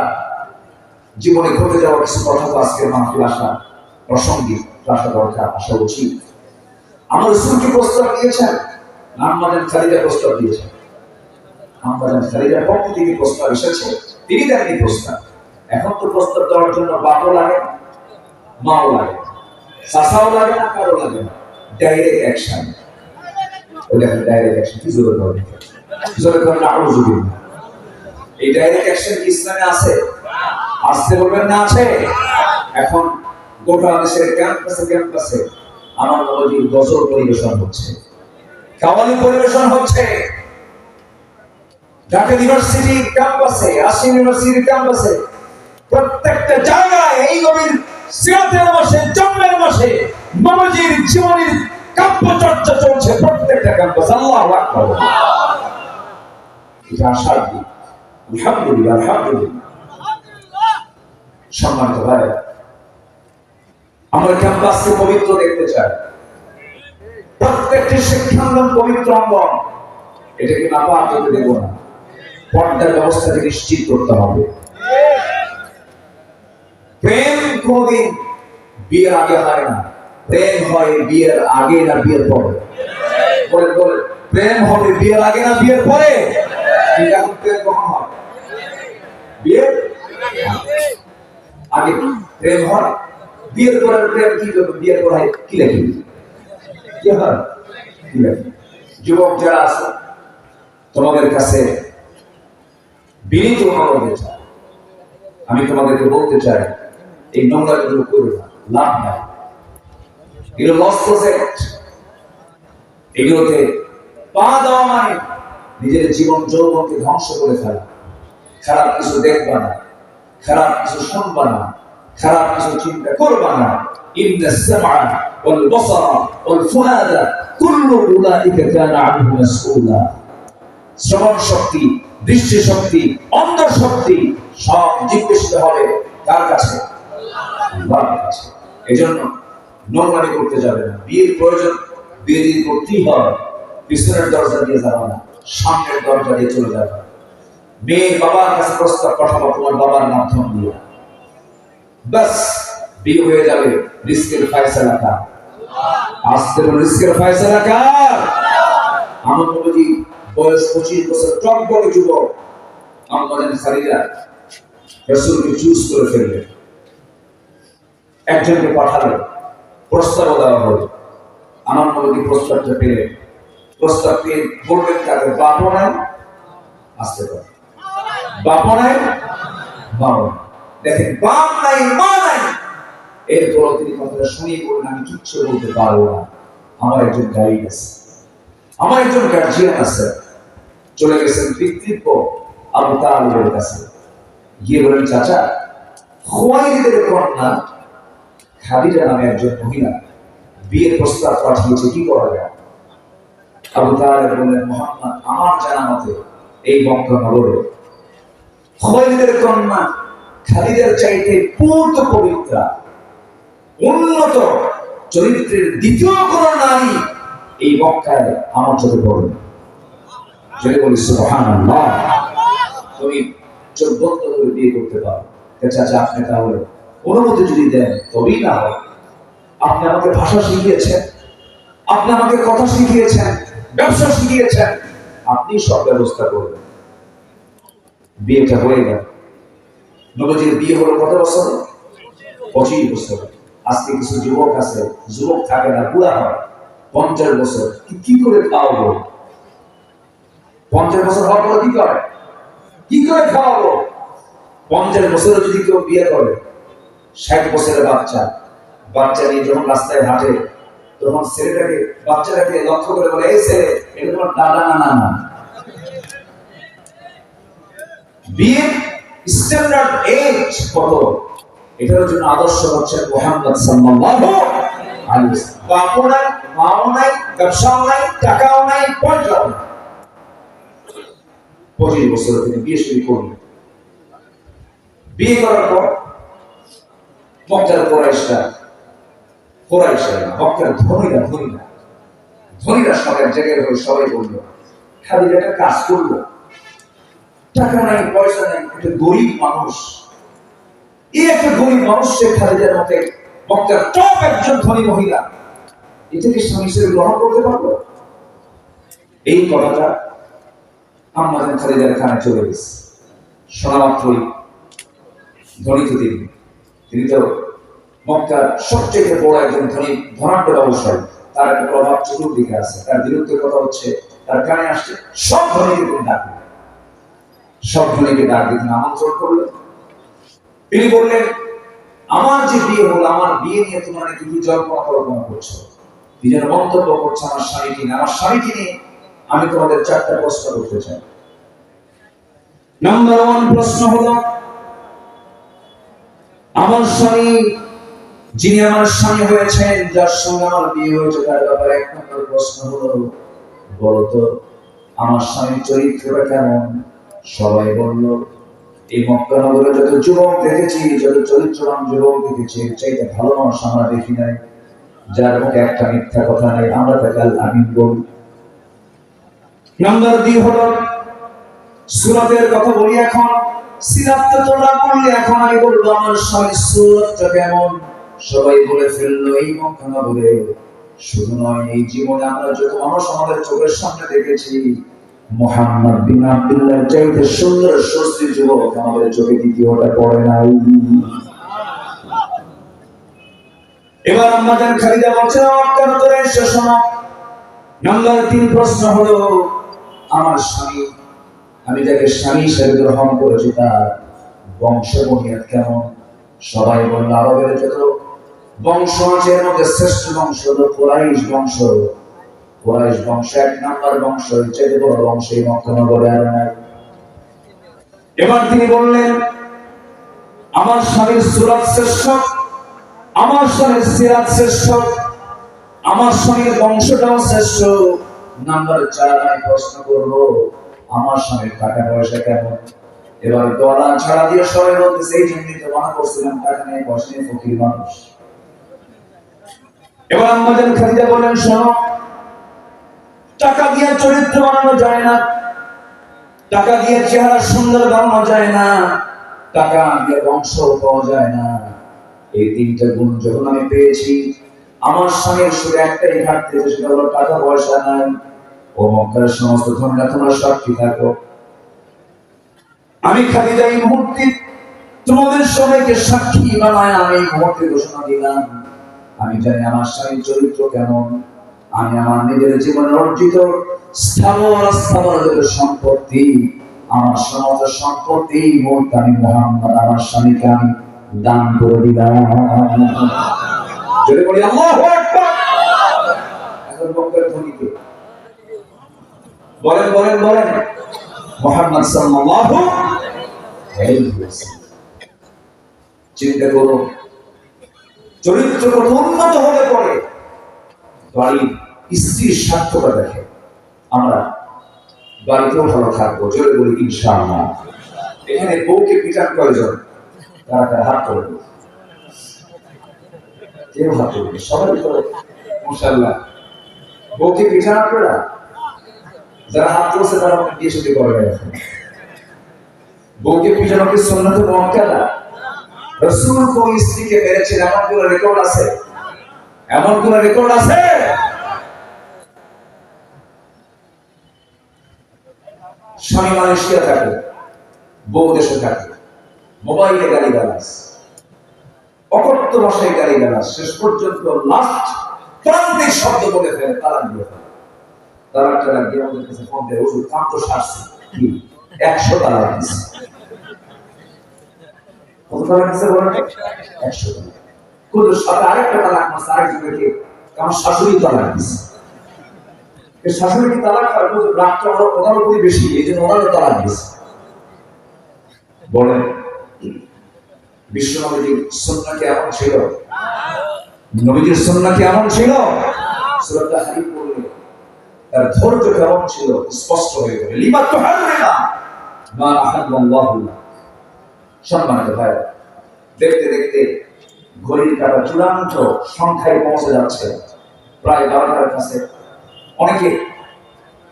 জীবনে ঘটে যাওয়া কিছু কথা তো আজকে মাহফিল আসা প্রাসঙ্গিক আসা দরকার আসা উচিত আমার রাসূলকে প্রস্তাব দিয়েছেন আমাদের খালিদা প্রস্তাব দিয়েছেন আমাদের খালিদার পক্ষ থেকে প্রস্তাব এসেছে তিনি দেননি প্রস্তাব এখন তো প্রস্তাব দেওয়ার জন্য বাপও লাগে মাও লাগে চাচাও লাগে না কারো লাগে না ডাইরেক্ট অ্যাকশন ওই দেখেন ডাইরেক্ট অ্যাকশন কি জোরে করে জোরে করে না আরো জোরে এই ডাইরেক্ট অ্যাকশন কি ইসলামে আছে আসতে বলবেন না আছে এখন গোটা দেশের ক্যাম্পাসে আমার নবীর গজল পরিবেশন হচ্ছে কাওয়ালি পরিবেশন হচ্ছে ঢাকা ইউনিভার্সিটি ক্যাম্পাসে আসিম ইউনিভার্সিটি ক্যাম্পাসে প্রত্যেকটা জায়গায় এই নবীর সিরাতের মাসে জন্মের মাসে নবীর জীবনের কাব্য চর্চা চলছে প্রত্যেকটা ক্যাম্পাসে আল্লাহু আকবার এটা আশার দিক আলহামদুলিল্লাহ আলহামদুলিল্লাহ সম্মানিত ভাই আমরা ক্যাম্পাসকে পবিত্র দেখতে চাই প্রত্যেকটি শিক্ষাঙ্গন পবিত্র অঙ্গন এটাকে নাপাক হতে দেব না পর্দার ব্যবস্থাকে নিশ্চিত করতে হবে প্রেম কোনদিন বিয়ের আগে হয় না প্রেম হয় বিয়ের আগে না বিয়ের পরে বলে বলে প্রেম হবে বিয়ের আগে না বিয়ের পরে এখন প্রেম কখন হয় বিয়ের আগে প্রেম হয় বিয়ের পরে প্রেম কি করবে বিয়ের পরে কি লেখে কি হয় কি লেখে যুবক যারা আছে তোমাদের কাছে বিনীত অনুরোধ চাই আমি তোমাদেরকে বলতে চাই এই নোংরাগুলো করবে না লাভ নাই এগুলো লস প্রজেক্ট এগুলোতে পা দেওয়া মানে নিজের জীবন যৌবনকে ধ্বংস করে ফেলা খারাপ কিছু দেখবা না খারাপ কিছু শুনবা না খারাপ কিছু চিন্তা করবা না ইন্না সামআ ওয়াল বাসারা ওয়াল ফুআদা কুল্লু উলাইকা কানা আনহু মাসউলা শ্রবণ শক্তি দৃষ্টি শক্তি অন্তর শক্তি সব জিজ্ঞাসিত হবে কার কাছে আল্লাহর কাছে এজন্য নোংরামি করতে যাবে না বিয়ের প্রয়োজন বিয়ে যদি করতেই হয় পিছনের দরজা দিয়ে যাবে না সামনের দরজা দিয়ে চলে যাবে মেয়ের বাবার কাছে প্রস্তাব পাঠাবো তোমার বাবার মাধ্যম দিয়ে বাস বিয়ে হয়ে যাবে রিস্কের ফয়সালা কার আজকে রিস্কের ফয়সালা কার আমার নবী বয়স 25 বছর টক বড় যুবক আমাদের খালিদা রাসূলকে চুজ করে ফেললেন একজনকে পাঠালেন প্রস্তাব দেওয়া হলো আমার নবী প্রস্তাবটা পেলেন প্রস্তাব পেয়ে বললেন তাদের বাপও নাই আসতে পারে বাপও নাই মাও দেখেন বাপ নাই মা নাই এরপর তিনি কথাটা শুনিয়ে বললেন আমি কিচ্ছু বলতে পারবো না আমার একজন গাইড আছে আমার একজন গার্জিয়ান আছে চলে গেছেন পিতৃব্য আবু তালিবের কাছে গিয়ে বলেন চাচা খুয়াইলিদের কন্যা খাদিজা নামে একজন মহিলা বিয়ের প্রস্তাব পাঠিয়েছে, কি করা যায়? আবু তালেব বললেন, মুহাম্মদ আমার জানা মতে এই মক্কা নগরে খুয়াইলিদের কন্যা খাদিজার চাইতে পূর্ণ পবিত্রা, উন্নত চরিত্রের দ্বিতীয় কোন নারী এই মক্কায় আমার চোখে পড়ে। যদি বলি সুবহানাল্লাহ, তুমি চোখ বন্ধ করে বিয়ে করতে পারো। চাচা আপনি তাহলে অনুমতি যদি দেন তবেই না হয়। আপনি আমাকে ভাষা শিখিয়েছেন, আপনি আমাকে কথা শিখিয়েছেন, ব্যবসা শিখিয়েছেন, আপনি সব ব্যবস্থা করবেন। বিয়েটা হয়ে গেল। নবীজির বিয়ে হলো কত বছর? 25 বছর। আজকে কিছু যুবক আছে, যুবক থাকে না, বুড়া হয় 50 বছর। কি করে খাওয়াবো? 50 বছর হওয়ার পর কি করে খাওয়াবো? 50 বছরে যদি কেউ বিয়ে করে, 60 বছরের বাচ্চা নিয়ে যখন রাস্তায় হাঁটে, তখন বাচ্চাটাকে লক্ষ্য করে বলে, এই ছেলে, এটা তোমার দাদা না নানা। বিয়ের স্ট্যান্ডার্ড এজ কত? এটার জন্য আদর্শ হচ্ছে মুহাম্মদ সাল্লাল্লাহু আলাইহি ওয়াসাল্লাম। বাপও নাই, মাও নাই, ব্যবসাও নাই, টাকাও নাই, পয়সাও নাই। 25 বছরে তিনি বিয়ে শুরু করলেন। বিয়ে করার পর মক্কার কুরাইশরা মক্কার ধনীরা সব এক জায়গায় হয়ে সবাই বললো, খাদিজা একটা কাজ করলো, টাকা নাই, পয়সা নাই, একটা গরিব মানুষ, একটা গরিব মানুষ সে খাদিজার মতে মক্কার টপ একজন ধনী মহিলা, এটাকে স্বামী হিসেবে গ্রহণ করতে পারলো? এই কথাটা আম্মাজান খাদিজার কানে চলে গেছে। শোনা মাত্রই ধনী তো তিনি তো মক্কার সবচেয়ে বড় একজন ধনাঢ্য ব্যবসায়ী, তার একটা প্রভাব চতুর্দিকে আছে, তার বিরুদ্ধে কথা হচ্ছে, তার কানে আসছে। সব ধনীকে তিনি আমন্ত্রণ করলেন। তিনি বললেন, আমার যে বিয়ে হলো, আমার বিয়ে নিয়ে তোমরা নাকি কি কল্পনা করছো, কি যেন মন্তব্য করছো আমার স্বামীকে নিয়ে। আমার স্বামীকে নিয়ে আমি তোমাদের 4টা প্রশ্ন করতে চাই। নাম্বার 1 প্রশ্ন হলো, আমার স্বামী, যিনি আমার স্বামী হয়েছেন, যার সঙ্গে আমার বিয়ে হয়েছে, তার ব্যাপারে 1 নম্বর প্রশ্ন হলো, বলতো আমার স্বামীর চরিত্রটা কেমন? সবাই বলল, এই মক্কা নগরে যত যুবক দেখেছি, যত চরিত্রবান যুবক দেখেছি, এর চাইতে ভালো মানুষ আমরা দেখি নাই, যার মুখে একটা মিথ্যা কথা নেই, আমরা তাকে আল আমিন বলি। নাম্বার 2 হলো, সুরাতের কথা বলি। এখন সিরাত তো তোমরা বললে, এখন আমি বলবো আমার স্বামীর সুরাতটা কেমন। সবাই বলে ফেললো, এই মক্কা নগরে শুধু নয়, এই জীবনে আমরা যত মানুষ আমাদের চোখের সামনে দেখেছি, মুহাম্মদ বিন আব্দুল্লাহর চাইতে সুন্দর সুশ্রী যুবক আমাদের চোখে দ্বিতীয়টা পড়ে নাই। এবার আম্মাজান খাদিজা বলছেন, কেন করে এসে শোনো। নাম্বার 3 প্রশ্ন হলো, আমার স্বামী, আমি যাকে স্বামী হিসেবে গ্রহণ করেছি, তার বংশ বুনিয়াদ কেমন? সবাই বলল, আরবের যত বংশ আছে এর মধ্যে শ্রেষ্ঠ বংশ হলো কুরাইশ বংশ। 1 নাম্বার বংশ, চাইতে বড় বংশ এই মক্কা নগরে আর নাই। এবার তিনি বললেন, আমার স্বামীর সুরাত শ্রেষ্ঠ, আমার স্বামীর সিরাত শ্রেষ্ঠ, আমার স্বামীর বংশটাও শ্রেষ্ঠ। নাম্বার 4 আমি প্রশ্ন করব, আমার স্বামীর টাকা পয়সা কেমন? এবার গলা ছাড়া দিয়ে সবাই বলতে, সেই জন্যই তো মনে করছিলাম টাকা নেই, পয়সা নেই, ফকির মানুষ। এবার আম্মাজান খাদিজা বলেন, শোনো, টাকা দিয়ে চরিত্র বানানো যায় না, টাকা দিয়ে চেহারা সুন্দর বানানো যায় না, টাকা দিয়ে বংশ পাওয়া যায় না। এই 3টা গুণ যখন আমি পেয়েছি, আমার স্বামীর শুধু একটাই ঘাটতি, সেটা হলো টাকা পয়সা নাই। ও মক্কার সমস্ত ধনীরা, তোমরা সাক্ষী থাকো, আমি খাদিজা এই মুহূর্তে তোমাদের সবাইকে সাক্ষী বানায় আমি এই মুহূর্তে ঘোষণা দিলাম, আমি জানি আমার স্বামীর চরিত্র কেমন। আমি আমার নিজের জীবনে অর্জিত স্থাবর সম্পত্তি, আমার সমস্ত সম্পত্তি মুহূর্তে আমি মুহাম্মদ আমার স্বামীকে আমি দান করে দিলাম। যদি বলি আল্লাহু আকবার। এখন মক্কার ধনীকে বলেন মুহাম্মদ সাল্লাল্লাহু আলাইহি ওয়াসাল্লাম। চিন্তা করুন, চরিত্র কত উন্নত হলে পরে বাড়ির স্ত্রীর স্বার্থটা দেখে আমরা বাড়িতেও ভালো থাকবো। জোরে বলি ইনশাআল্লাহ। এখানে বউকে পিটার প্রয়োজন, তারা তার হাত করবে, কেউ হাত করবে, সবাই তো মাশাআল্লাহ। বউকে পিটান আপনারা যারা হাত করছে তারা আমাকে বিয়ে শাদী করবে। এখন বউকে পিটানো কি সুন্নাতে মুআক্কাদা? রাসূল কোন স্ত্রীকে মেরেছেন এমন কোন রেকর্ড আছে? এমন কোন রেকর্ড আছে? স্বামী মালয়েশিয়া থাকে, বউ দেশে থাকে, মোবাইলে গালিগালাজ, অকথ্য ভাষায় গালিগালাজ, শেষ পর্যন্ত লাস্ট প্রান্তিক শব্দ বলে ফেলে, তালাক দিয়ে ফেলে। তালাকটা দিয়ে আমাদের কাছে ফোন দেয়, ওষুধ কাম তো সারছে কি 100 তালাক দিচ্ছে। কত তালাক দিচ্ছে বলেন? 100 তালাক। কিন্তু সাথে আরেকটা তালাক মারছে আরেকজনকে, আমার শাশুড়ি তালাক দিচ্ছে। শাশুড়ি কি তালাক খায়? রাগটা ওনার উপরই বেশি, এই জন্য ওনারও তালাক দিচ্ছে। বলেন বিশ্বনবীর সুন্নাহ কি এমন ছিল? নবীজির সুন্নাহ কি এমন ছিল? সূরা তাহরীম পড়লে তার ধৈর্য কেমন ছিল স্পষ্ট হয়ে গেল। লিমা তুহাররিমা মা আহাল্লাল্লাহু লাক। সম্মানিত ভাই, দেখতে দেখতে ঘড়ির কাঁটা চূড়ান্ত সংখ্যায় পৌঁছে যাচ্ছে, প্রায় 12টার কাছে। অনেকে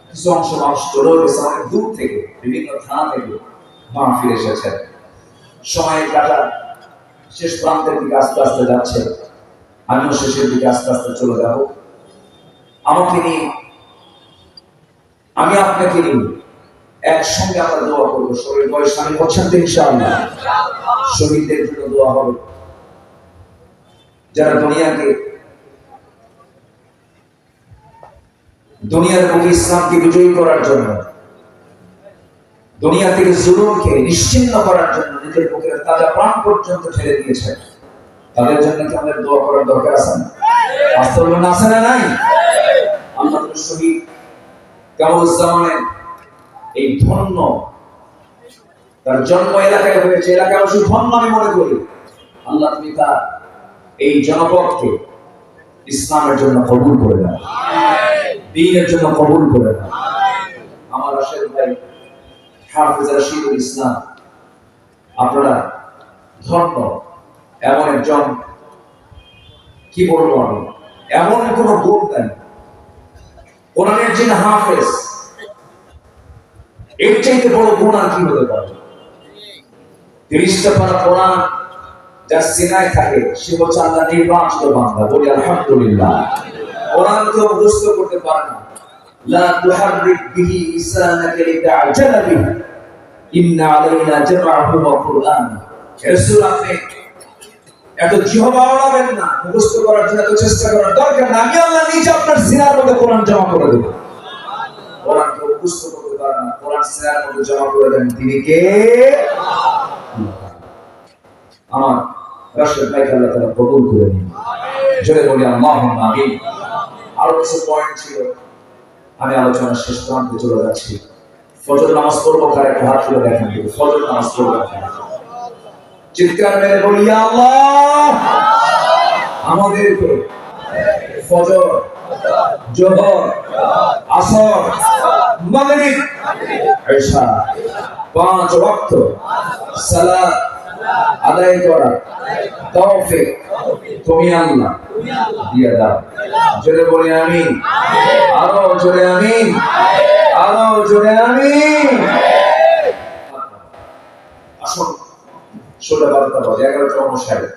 কিছু অংশ মানুষ চলেও গেছে অনেক দূর থেকে, বিভিন্ন থানা থেকে মা ফিরে এসেছেন। সময়ের কাঁটা শেষ প্রান্তের দিকে আস্তে আস্তে যাচ্ছে, আমিও শেষের দিকে আস্তে আস্তে চলে যাব। আমাকে নিয়ে, আমি আপনাকে নিয়ে একসঙ্গে আমরা দোয়া করবো। শরীর বয়স আমি করছেন তো ইনশাআল্লাহ। শহীদদের জন্য দোয়া হবে, যারা দুনিয়ার বুকে ইসলামকে বিজয়ী করার জন্য, দুনিয়া থেকে জুলুমকে নিশ্চিহ্ন করার জন্য নিজের বুকের তাজা প্রাণ পর্যন্ত ঠেলে দিয়েছেন। তাদের জন্য কি আমাদের দোয়া করার দরকার আছে না? বাস্তবে আছে না নাই? আল্লাহ শহীদ কামরুজ্জামানের এই ধন্য, তার জন্ম এলাকায় হয়েছে, এলাকায় অবশ্যই ধন্য আমি মনে করি। আল্লাহ তুমি তার এই জনপদকে ইসলামের জন্য কবুল করে দাও, দ্বীনের জন্য কবুল করে দাও। আমার রাশেদ ভাই হাফেজ রশিদুল ইসলাম, আপনারা ধন্য। এমন একজন, কি বলবো আমি, এমন কোন গুণ নাই। কোরআনের যিনি হাফেজ, এর চাইতে বড় গুণ আর কি হতে পারে? 30টা পারা কোরআন যার সিনায় থাকে, সে হচ্ছে আল্লাহ নির্বাচিত বান্দা। বলি আলহামদুলিল্লাহ। কোরআন তো মুখস্থ করতে পারে না। লা তুহাররিক বিহি লিসানাকা লিতা'জালা বিহি ইন্না আলাইনা জামআহু ওয়া কুরআন। রাসূল আপনি এত জিহবা ওড়াবেন না, মুখস্থ করার জন্য এত চেষ্টা করার দরকার না। আমি আল্লাহ নিজে আপনার সিনার মধ্যে কোরআন জমা করে দেব। কোরআন তো মুখস্থ করতে পারে না, কোরআন সিনার মধ্যে জমা করে দেন তিনি কে? আমার রাশেদ ভাইকে আল্লাহ তাআলা কবুল করে নিন। জোরে বলি আল্লাহুম্মা আমিন। আরো কিছু পয়েন্ট ছিল, আমি আলোচনার শেষ প্রান্তে চলে যাচ্ছি। ফজর নামাজ পড়বো, কার একটা হাত তুলে দেখেন, ফজর নামাজ পড়বো। চিৎকার মেরে বলি ইয়া আল্লাহ, আমাদেরকে ফজর, যোহর, আসর, মাগরিব, ইশা 5 ওয়াক্ত সালাত আদায় করা তৌফিক তুমি আল্লাহ দিয়ে দাও। জোরে বলি আমিন। আরো জোরে আমিন, আরো জোরে আমিন। আসুন 16-12টা বাজে, 11:59,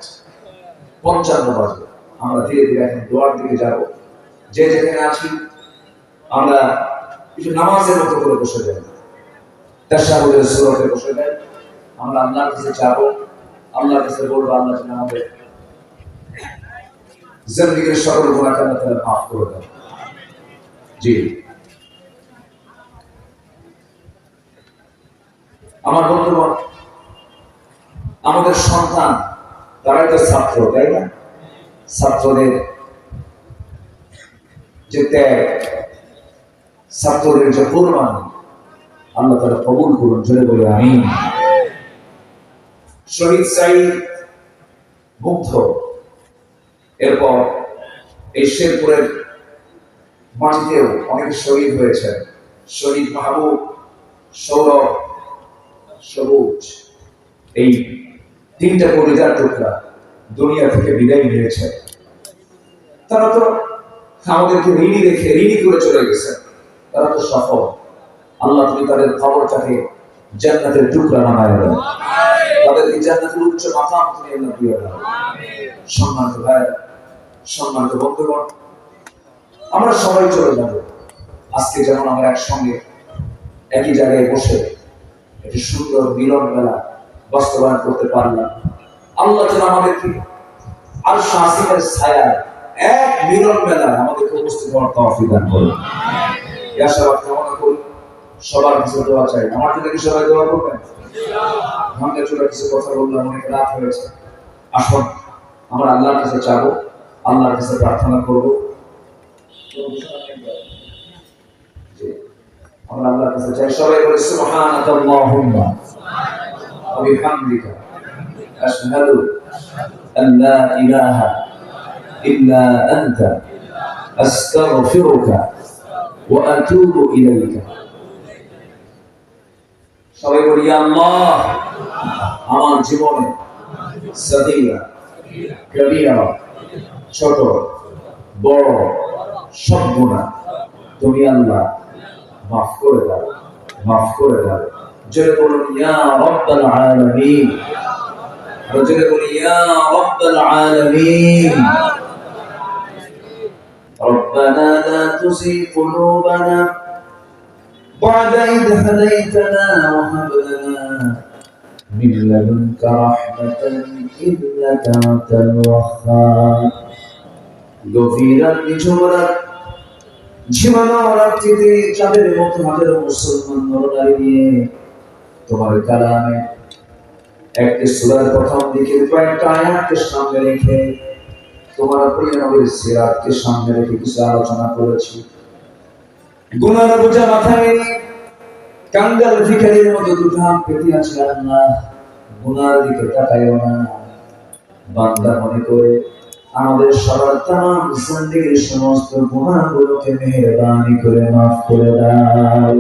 55 বাজে। আমরা ধীরে ধীরে এখন দোয়ার দিকে যাব। যে যেখানে আছি আমরা কিছু নামাজের মতো করে বসে যাই, তাশাহুদের সূরাতে বসে যাই। আমরা আল্লাহর কাছে যাব, আল্লাহর কাছে বলবো আল্লাহ যেন আমাদের জিন্দেগীর সকল গুনাহকে আল্লাহ তাআলা মাফ করে দেন। জি, আমার বন্ধুরা, আমাদের সন্তান তারাই তো ছাত্র, তাই না? ছাত্রদের যে ত্যাগ, ছাত্রদের যে কুরবানি, আল্লাহ তাআলা কবুল করুন। জোরে বলি আমিন। শহীদ সাঈদ মুগ্ধ। এরপর এই শেরপুরের মাটিতেও অনেক শহীদ হয়েছে। শহীদ মাহবুব, সৌরভ, সবুজ, এই তিনটা কলিজার টুকরা দুনিয়া থেকে বিদায় নিয়েছে। তারা তো আমাদেরকে ঋণী করে চলে গেছে। তারা তো সফল। আল্লাহ তুমি তাদের খবরটাকে জান্নাতের টুকরা বানায় দেন, তাদেরকে জান্নাতের উচ্চ মাকাম তুমি আল্লাহ দিয়ে দাও। সম্মানিত ভাই, সম্মানিত বন্ধুগণ, আমরা সবাই চলে যাব। আজকে যেমন আমরা একসঙ্গে একই জায়গায় বসে একটি সুন্দর মিলন মেলা বাস্তবায়ন করতে পারলাম, আল্লাহ যেন আমাদেরকে আর শাসিনের ছায়া এক মিলন মেলা আমাদেরকে উপস্থিত হওয়ার তৌফিক দান করুন। এই আশাবাদ কামনা করি। সবার কিছু দোয়া চাই। আমার জন্য কি সবাই দোয়া করবেন? ভাঙ্গা চলে কিছু কথা বললাম, অনেক রাত হয়েছে। আসুন আমরা আল্লাহর কাছে চাবো, আল্লাহর কাছে প্রার্থনা করবো। আমরা আল্লাহর কাছে চাই, সবাই বলে সুবহানাকাল্লাহুম্মা ওয়া বিহামদিকা আশহাদু আন লা ইলাহা ইল্লা আনতা আস্তাগফিরুকা ওয়া আতুবু ইলাইকা। সবাই বলি, ইয়া আল্লাহ, আমার জীবনে সগীরা কবিরা ছোট বড় সব গুনাহ তুমি আল্লাহ মাফ করে দাও, মাফ করে দাও। জোরে বলুন ইয়া রাব্বাল আলামিন, জোরে বলুন ইয়া রাব্বাল আলামিন। ربنا لا تزغ قلوبنا بعد إذ هديتنا وهب لنا من لدنك رحمة إنك أنت الوهاب। গভীর নিঝুমরাত ঝিমানো রাত্রিতে চাঁদের মতো হাজারো মুসলমান নরনারী নিয়ে তোমার কালামে একটি সূরার প্রথম দিকের কয়েকটা আয়াতকে সামনে রেখে তোমার প্রিয় নবীর সিরাতকে সামনে রেখে কিছু আলোচনা করেছি। গুনার বোঝা মাথায় কাঙ্গাল ভিখারির মতো দুটো হাত পেতে আছে। আল্লাহ, গুনার দিকে তাকাইও না। বান্দা মনে করে আমাদের সবার তামাম জিন্দেগীর সমস্ত গুনাহগুলোকে মেহেরবানি করে মাফ করে দাও।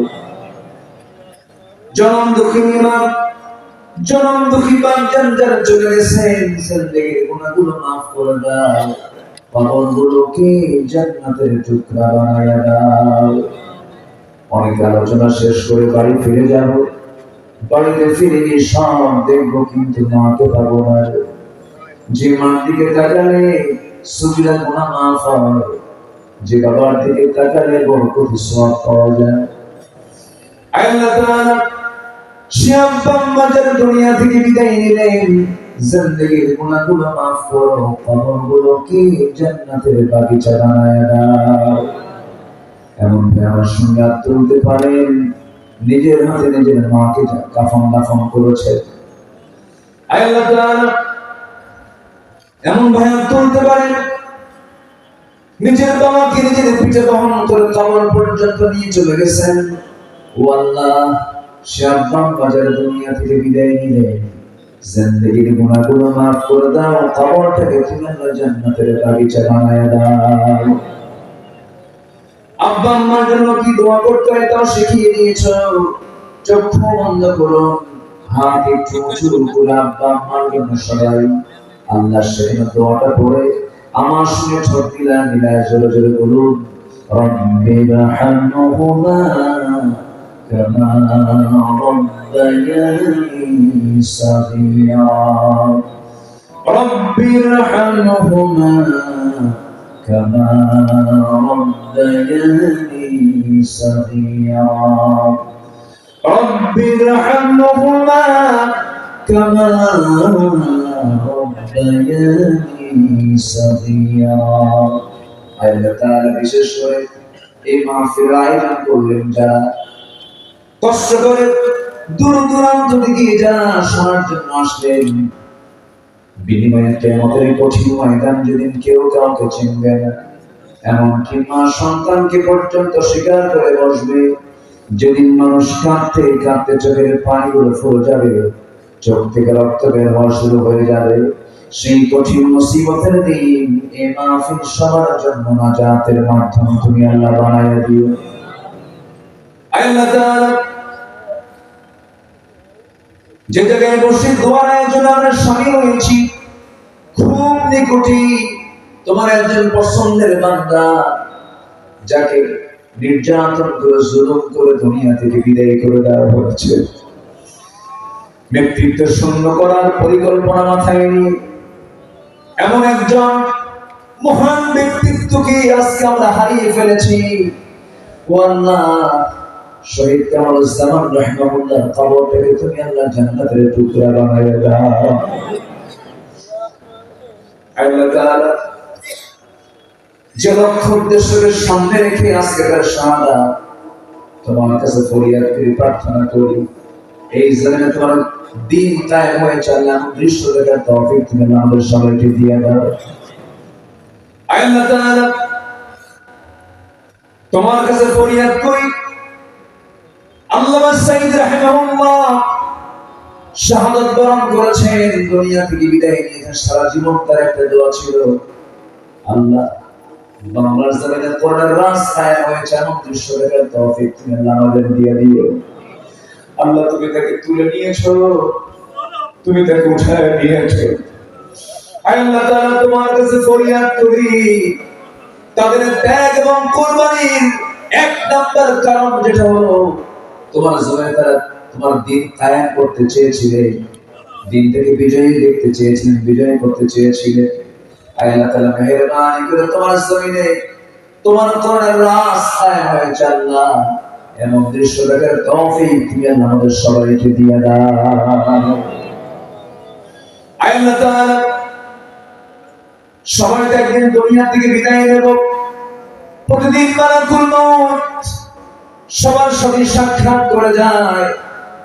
জনম দুঃখী বান্দার যারা চলে গেছেন, জিন্দেগীর গুনাহগুলো মাফ করে দাও। কবরগুলোকে জান্নাতের টুকরা বানায়া দাও। অনেক আলোচনা শেষ করে বাড়ি ফিরে যাব। বাড়িতে ফিরে গিয়ে সব দেখবো, কিন্তু মাকে পাবো না। যে মার দিকে তাকালে সুবিধা গুনাহ মাফ হয়, যে বাবার দিকে তাকালে বরকত সওয়াব পাওয়া যায়। আল্লাহ তাআলা শিয়াম বাম্মাদের দুনিয়া থেকে বিদায় নিলেন। জিন্দেগীর গুনাহগুলো মাফ করো, কবরগুলোকে জান্নাতের বাগিচা বানায়া দাও। এমন আমার সঙ্গে তুলতে পারেন নিজের হাতে নিজের মাকে কাফন দাফন করেছে। আল্লাহ তাআলা এমন ভয়ান তুলতে পারেন নিজের বাবাকে নিজের পিঠে বহন করে কবর পর্যন্ত নিয়ে চলে গেছেন। ও আল্লাহ, শাবান বাজার দুনিয়া থেকে বিদায় নিলেন। জিন্দেগীর গুনাহগুলো মাফ করে দাও, কবরটাকে তুমি জান্নাতের বাগিচা বানায়া দাও। আব্বা আম্মার জন্য কি দোয়া করতে হয় তাও শিখিয়ে দিয়েছো। চক্ষু বন্ধ করুন, হাত একটু উঁচু করে আব্বা আম্মার জন্য সবাই আল্লাহর সামনে দোয়াটা পড়ে আমার সঙ্গে ছটকিলা মিলায় জোরে জোরে বলুন, রব্বিরহামহুমা কামা রাব্বায়ানি সাগীরা, রব্বিরহামহুমা কামা রাব্বায়ানি সাগীরা, রব্বিরহামহুমা কামা আল্লাহ তাআলা বিশেষ করে এই মাহফিল আয়োজন করলেন যারা কষ্ট করে দূর দূরান্ত থেকে যারা শোনার জন্য আসলেন। বিনিময়ে কিয়ামতের কঠিন ময়দান যেদিন কেউ কাউকে চিনবে না, এমনকি মা সন্তানকে পর্যন্ত স্বীকার করে বসবে। যেদিন মানুষ কাঁদতে কাঁদতে চোখের পানিগুলো ফুরে যাবে, চোখ থেকে রক্ত বের হওয়া শুরু হয়ে যাবে, সেই কঠিন মুসিবতের দিন এই মাহফিল সবার জন্য নাজাতের মাধ্যম তুমি আল্লাহ বানায়া দিও। আল্লাহ তাআলা যে জায়গায় বসে দোয়ার আয়োজনে আমরা শামিল হয়েছি, খুব নিকটে তোমার একজন পছন্দের বান্দা, যাকে নির্যাতন করে জুলুম করে দুনিয়া থেকে বিদায় করে দেওয়া হয়েছে, নেতৃত্ব শূন্য করার পরিকল্পনা মাথায় নিয়ে এমন একজন মহান ব্যক্তিত্বকে আজকে আমরা হারিয়ে ফেলেছি। ও আল্লাহ, শহীদ কামরুজ্জামান রাহিমাহুল্লাহ কবরটাকে তুমি আল্লাহ জান্নাতের টুকরা বানায়া দাও। আল্লাহ তাআলা যে লক্ষ্য উদ্দেশ্যকে সামনে রেখে আজকে তার শাহাদাত তোমার কাছে ফরিয়াদ করে প্রার্থনা করি, এই জমিনে তোমার দিন কায়েম হয়ে চলে দৃশ্য দেখার তৌফিক তুমি আমাদের সবাইকে দিয়ে দাও। আল্লাহ তাআলা তোমার কাছে ফরিয়াদ করি, আল্লামা সাইদ রাহিমাহুল্লাহ শাহাদাত বরণ করেছেন, দুনিয়া থেকে বিদায় নিয়ে সারা জীবন তার একটা দোয়া ছিল, আল্লাহ বাংলার জমিনে কোরআনের রাজ কায়েম হয়েছে এমন দৃশ্য দেখার তৌফিক তুমি আমাদের দিয়ে দিও। আল্লাহ তুমি তাকে তুলে নিয়েছো, তুমি তাকে উঠায় নিয়েছো। আল্লাহ তাআলা তোমার কাছে ফরিয়াদ করি, তাদের ত্যাগ এবং কুরবানির এক নাম্বার কারণ যেটা হলো তোমার জমিনে তারা তোমার দিন কায়েম করতে চেয়েছিলেন, দিনটাকে বিজয়ী দেখতে চেয়েছিলেন, বিজয় করতে চেয়েছিলেন। আল্লাহ তাআলা মেহেরবানি করে তোমার জমিনে তোমার কোরআনের রাজ কায়েম হয়েছে। আল্লাহ এমন দৃশ্য দেখার তৌফিক তুমি আমাদের সবাইকে দিয়ে দাও। আল্লাহ তাআলা সবাই একদিন দুনিয়া থেকে বিদায় নেব, প্রতিদিন মালাকুল মউত সবার সাথে সাক্ষাৎ করে যায়,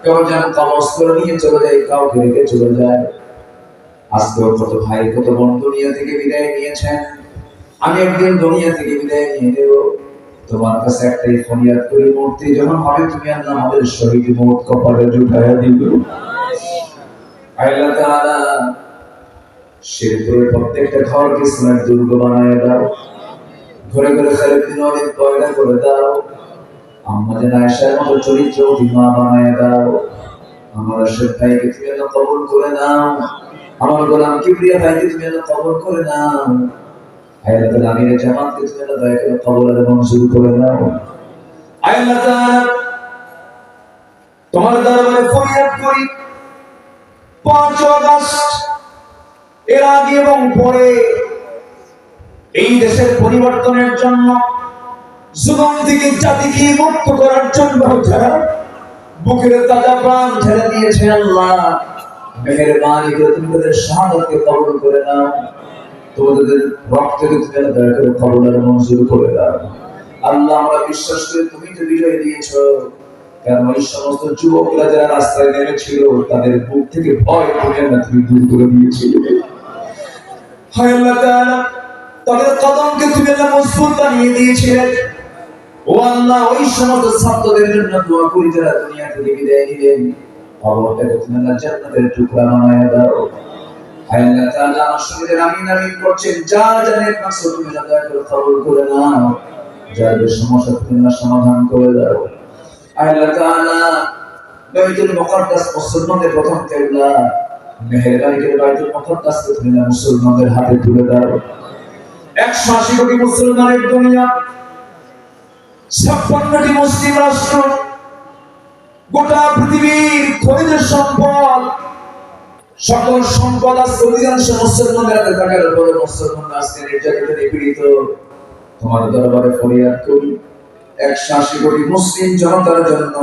কেউ যেন কবজ করে নিয়ে চলে যায়, কাউকে রেখে চলে যায়। আজকেও কত ভাই কত বোন দুনিয়া থেকে বিদায় নিয়েছেন, আমি একদিন দুনিয়া থেকে বিদায় নিয়ে নেব। তোমার কাছে একটাই ফরিয়াদ করি, মূর্তি যখন হবে তুমি আল্লাহ আমাদের শহীদ মওত কপালে জুটায়া দিও। আল্লাহ তাআলা শেরপুরের প্রত্যেকটা ঘরকে ইসলামের দুর্গ বানায় দাও, ঘরে ঘরে খালিদ বিন ওয়ালিদ পয়দা করে দাও, আম্মা জান আয়েশার মতো চরিত্রবতী মা বানায় দাও। আমার আশিক ভাইকে তুমি আল্লাহ কবুল করে নাও, আমার গোলাম কিবরিয়া ভাইকে তুমি আল্লাহ কবুল করে নাও। আল্লাহ তাআলা আমিরের জামাতকে তুমি আল্লাহ দয়া করে কবুল আর মঞ্জুর করে নাও। আল্লাহ তাআলা তোমার দরবারে ফরিয়াদ করি, 5 আগস্ট এর আগে এবং পরে এই দেশের পরিবর্তনের জন্য, জুলুম থেকে জাতিকে মুক্ত করার জন্য যারা বুকের তাজা প্রাণ ছেড়ে দিয়েছে, আল্লাহ মেহেরবানি করে তুমি তাদের শাহাদাতকে কবুল করে নাও, তোমাদের রক্তকে তুমি দয়া করে কবুল আর মঞ্জুর করে দাও। আল্লাহ আমরা বিশ্বাস করি তুমি তো বিজয় দিয়েছো, কারণ ওই সমস্ত যুবকরা যারা রাস্তায় নেমেছিল তাদের বুক থেকে ভয় তুমি দূর করে দিয়েছিলে। হায় আল্লাহ তাআলা তাদের কদমকে তুমি মজবুত বানিয়ে দিয়েছিলেন। ও আল্লাহ ওই সমস্ত ছাত্রদের জন্য দোয়া করি যারা দুনিয়া থেকে বিদায় নিলেন, কবরটাকে তুমি জান্নাতের টুকরা বানায়া দাও। হায় আল্লাহ তাআলা আমার শরীরে আমিন আমিন করছেন, যার জানের মাকসুদ তুমি দয়া করে কবুল করে নাও, যাদের সমস্যা তুমি সমাধান করে দাও। আল্লাহ তাআলা বাইতুল মুকাদ্দাস মুসলমানদের প্রথম কিবলা, মেহেরবানি করে বাইতুল মুকাদ্দাসকে তুমি মুসলমানদের হাতে তুলে দাও। 180 কোটি মুসলমানের দুনিয়া, 56টি মুসলিম রাষ্ট্র, গোটা পৃথিবীর খনিজ সম্পদ, সকল সম্পদ আজকে অধিকাংশ মুসলমানদের হাতে থাকার পরে মুসলমানরা আজকে নির্যাতিত নিপীড়িত। তোমার দরবারে ফরিয়াদ করি 180 কোটি মুসলিম জনতার জন্য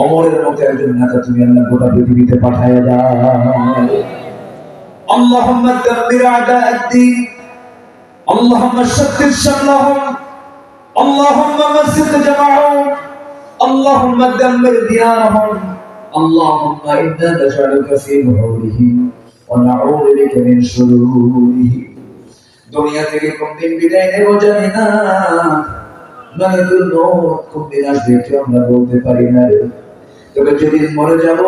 অমরের মতো একজন নেতা তুমি আল্লাহ গোটা পৃথিবীতে পাঠায় দাও। আল্লাহুম্মা দাম্মির আ'দা'আদ-দ্বীন, আল্লাহুম্মা শাত্তিত শামলাহুম, আল্লাহুম্মা মাজ্জিদ জামা'হুম, আল্লাহুম্মা দাম্মির দিয়ারহুম, আল্লাহুম্মা ইন্না নাজআলুকা ফী নুহুরিহিম ওয়া নাউযু বিকা মিন শুরুরিহিম। দুনিয়া থেকে কোনদিন বিদায় নেব জানি না, মালাকুল মউত কোনদিন আসবে কেউ আমরা বলতে পারি না, তবে যদি মরে যাব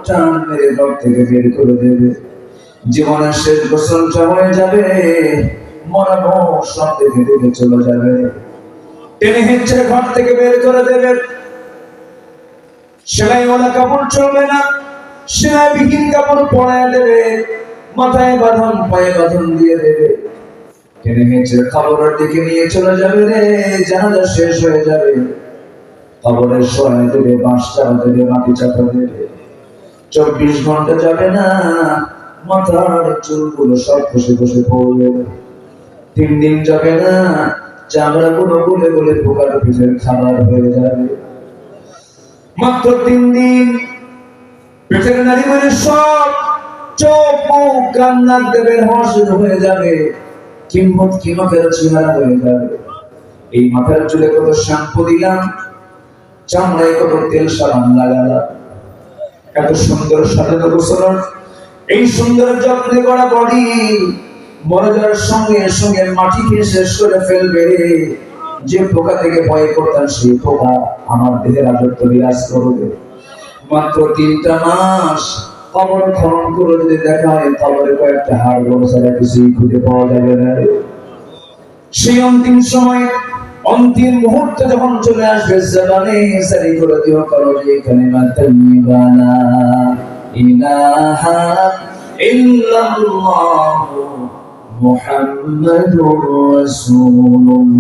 টান মেরে ঘর থেকে বের করে দেবে। জীবনের শেষ গোসলটা হয়ে যাবে, মরানো সব দেখে দেখে চলে যাবে, টেনে হেঁচড়ে ঘর থেকে বের করে দেবে। সেলাইওয়ালা কাপড় চলবে না, সেলাইবিহীন কাপড় পরায় দেবে, মাথায় বাঁধন পায়ে বাঁধন দিয়ে দেবে, টেনে হেঁচড়ে খবরের দিকে নিয়ে চলে যাবে রে। জানাজা শেষ হয়ে যাবে, খবরের সহায় দেবে, বাঁশ চাপা দেবে, মাটি চাপা দেবে। 24 ঘন্টা যাবে না, মাথার চুলগুলো সব খসে খসে পড়বে। 3 দিন যাবে না, চামড়া গুলো গলে গলে পোকার পিঠের খাবার হয়ে যাবে। মাত্র 3 দিন পেটের নারী মানে সব চোখ মুখ কান নাক দেবে হওয়া শুরু হয়ে যাবে, কিম্মত কিমতের চেহারা হয়ে যাবে। এই মাথার চুলে কত শ্যাম্পু দিলাম, চামড়ায় কত তেল সাবান লাগালাম, এত সুন্দর সাজানো গোছানো এই সুন্দর যত্নে করা বডি মরে যাওয়ার সঙ্গে সঙ্গে মাটিকে শেষ করে ফেলবে। যে পোকা থেকে ভয় করতাম সেই পোকা আমার দেহে রাজত্ব বিরাজ করবে। মাত্র 3টা মাস কবর খনন করে যদি দেখা হয়, কবরে কয়েকটা হাড় গোড় ছাড়া কিছুই খুঁজে পাওয়া যাবে না। সেই অন্তিম সময়, অন্তিম মুহূর্তে যখন চলে আসবে, জবানে সারি করে দিও করো যে কালিমা তাইয়্যিবা লা ইলাহা ইল্লাল্লাহ মুহাম্মাদুর রাসূলুল্লাহ।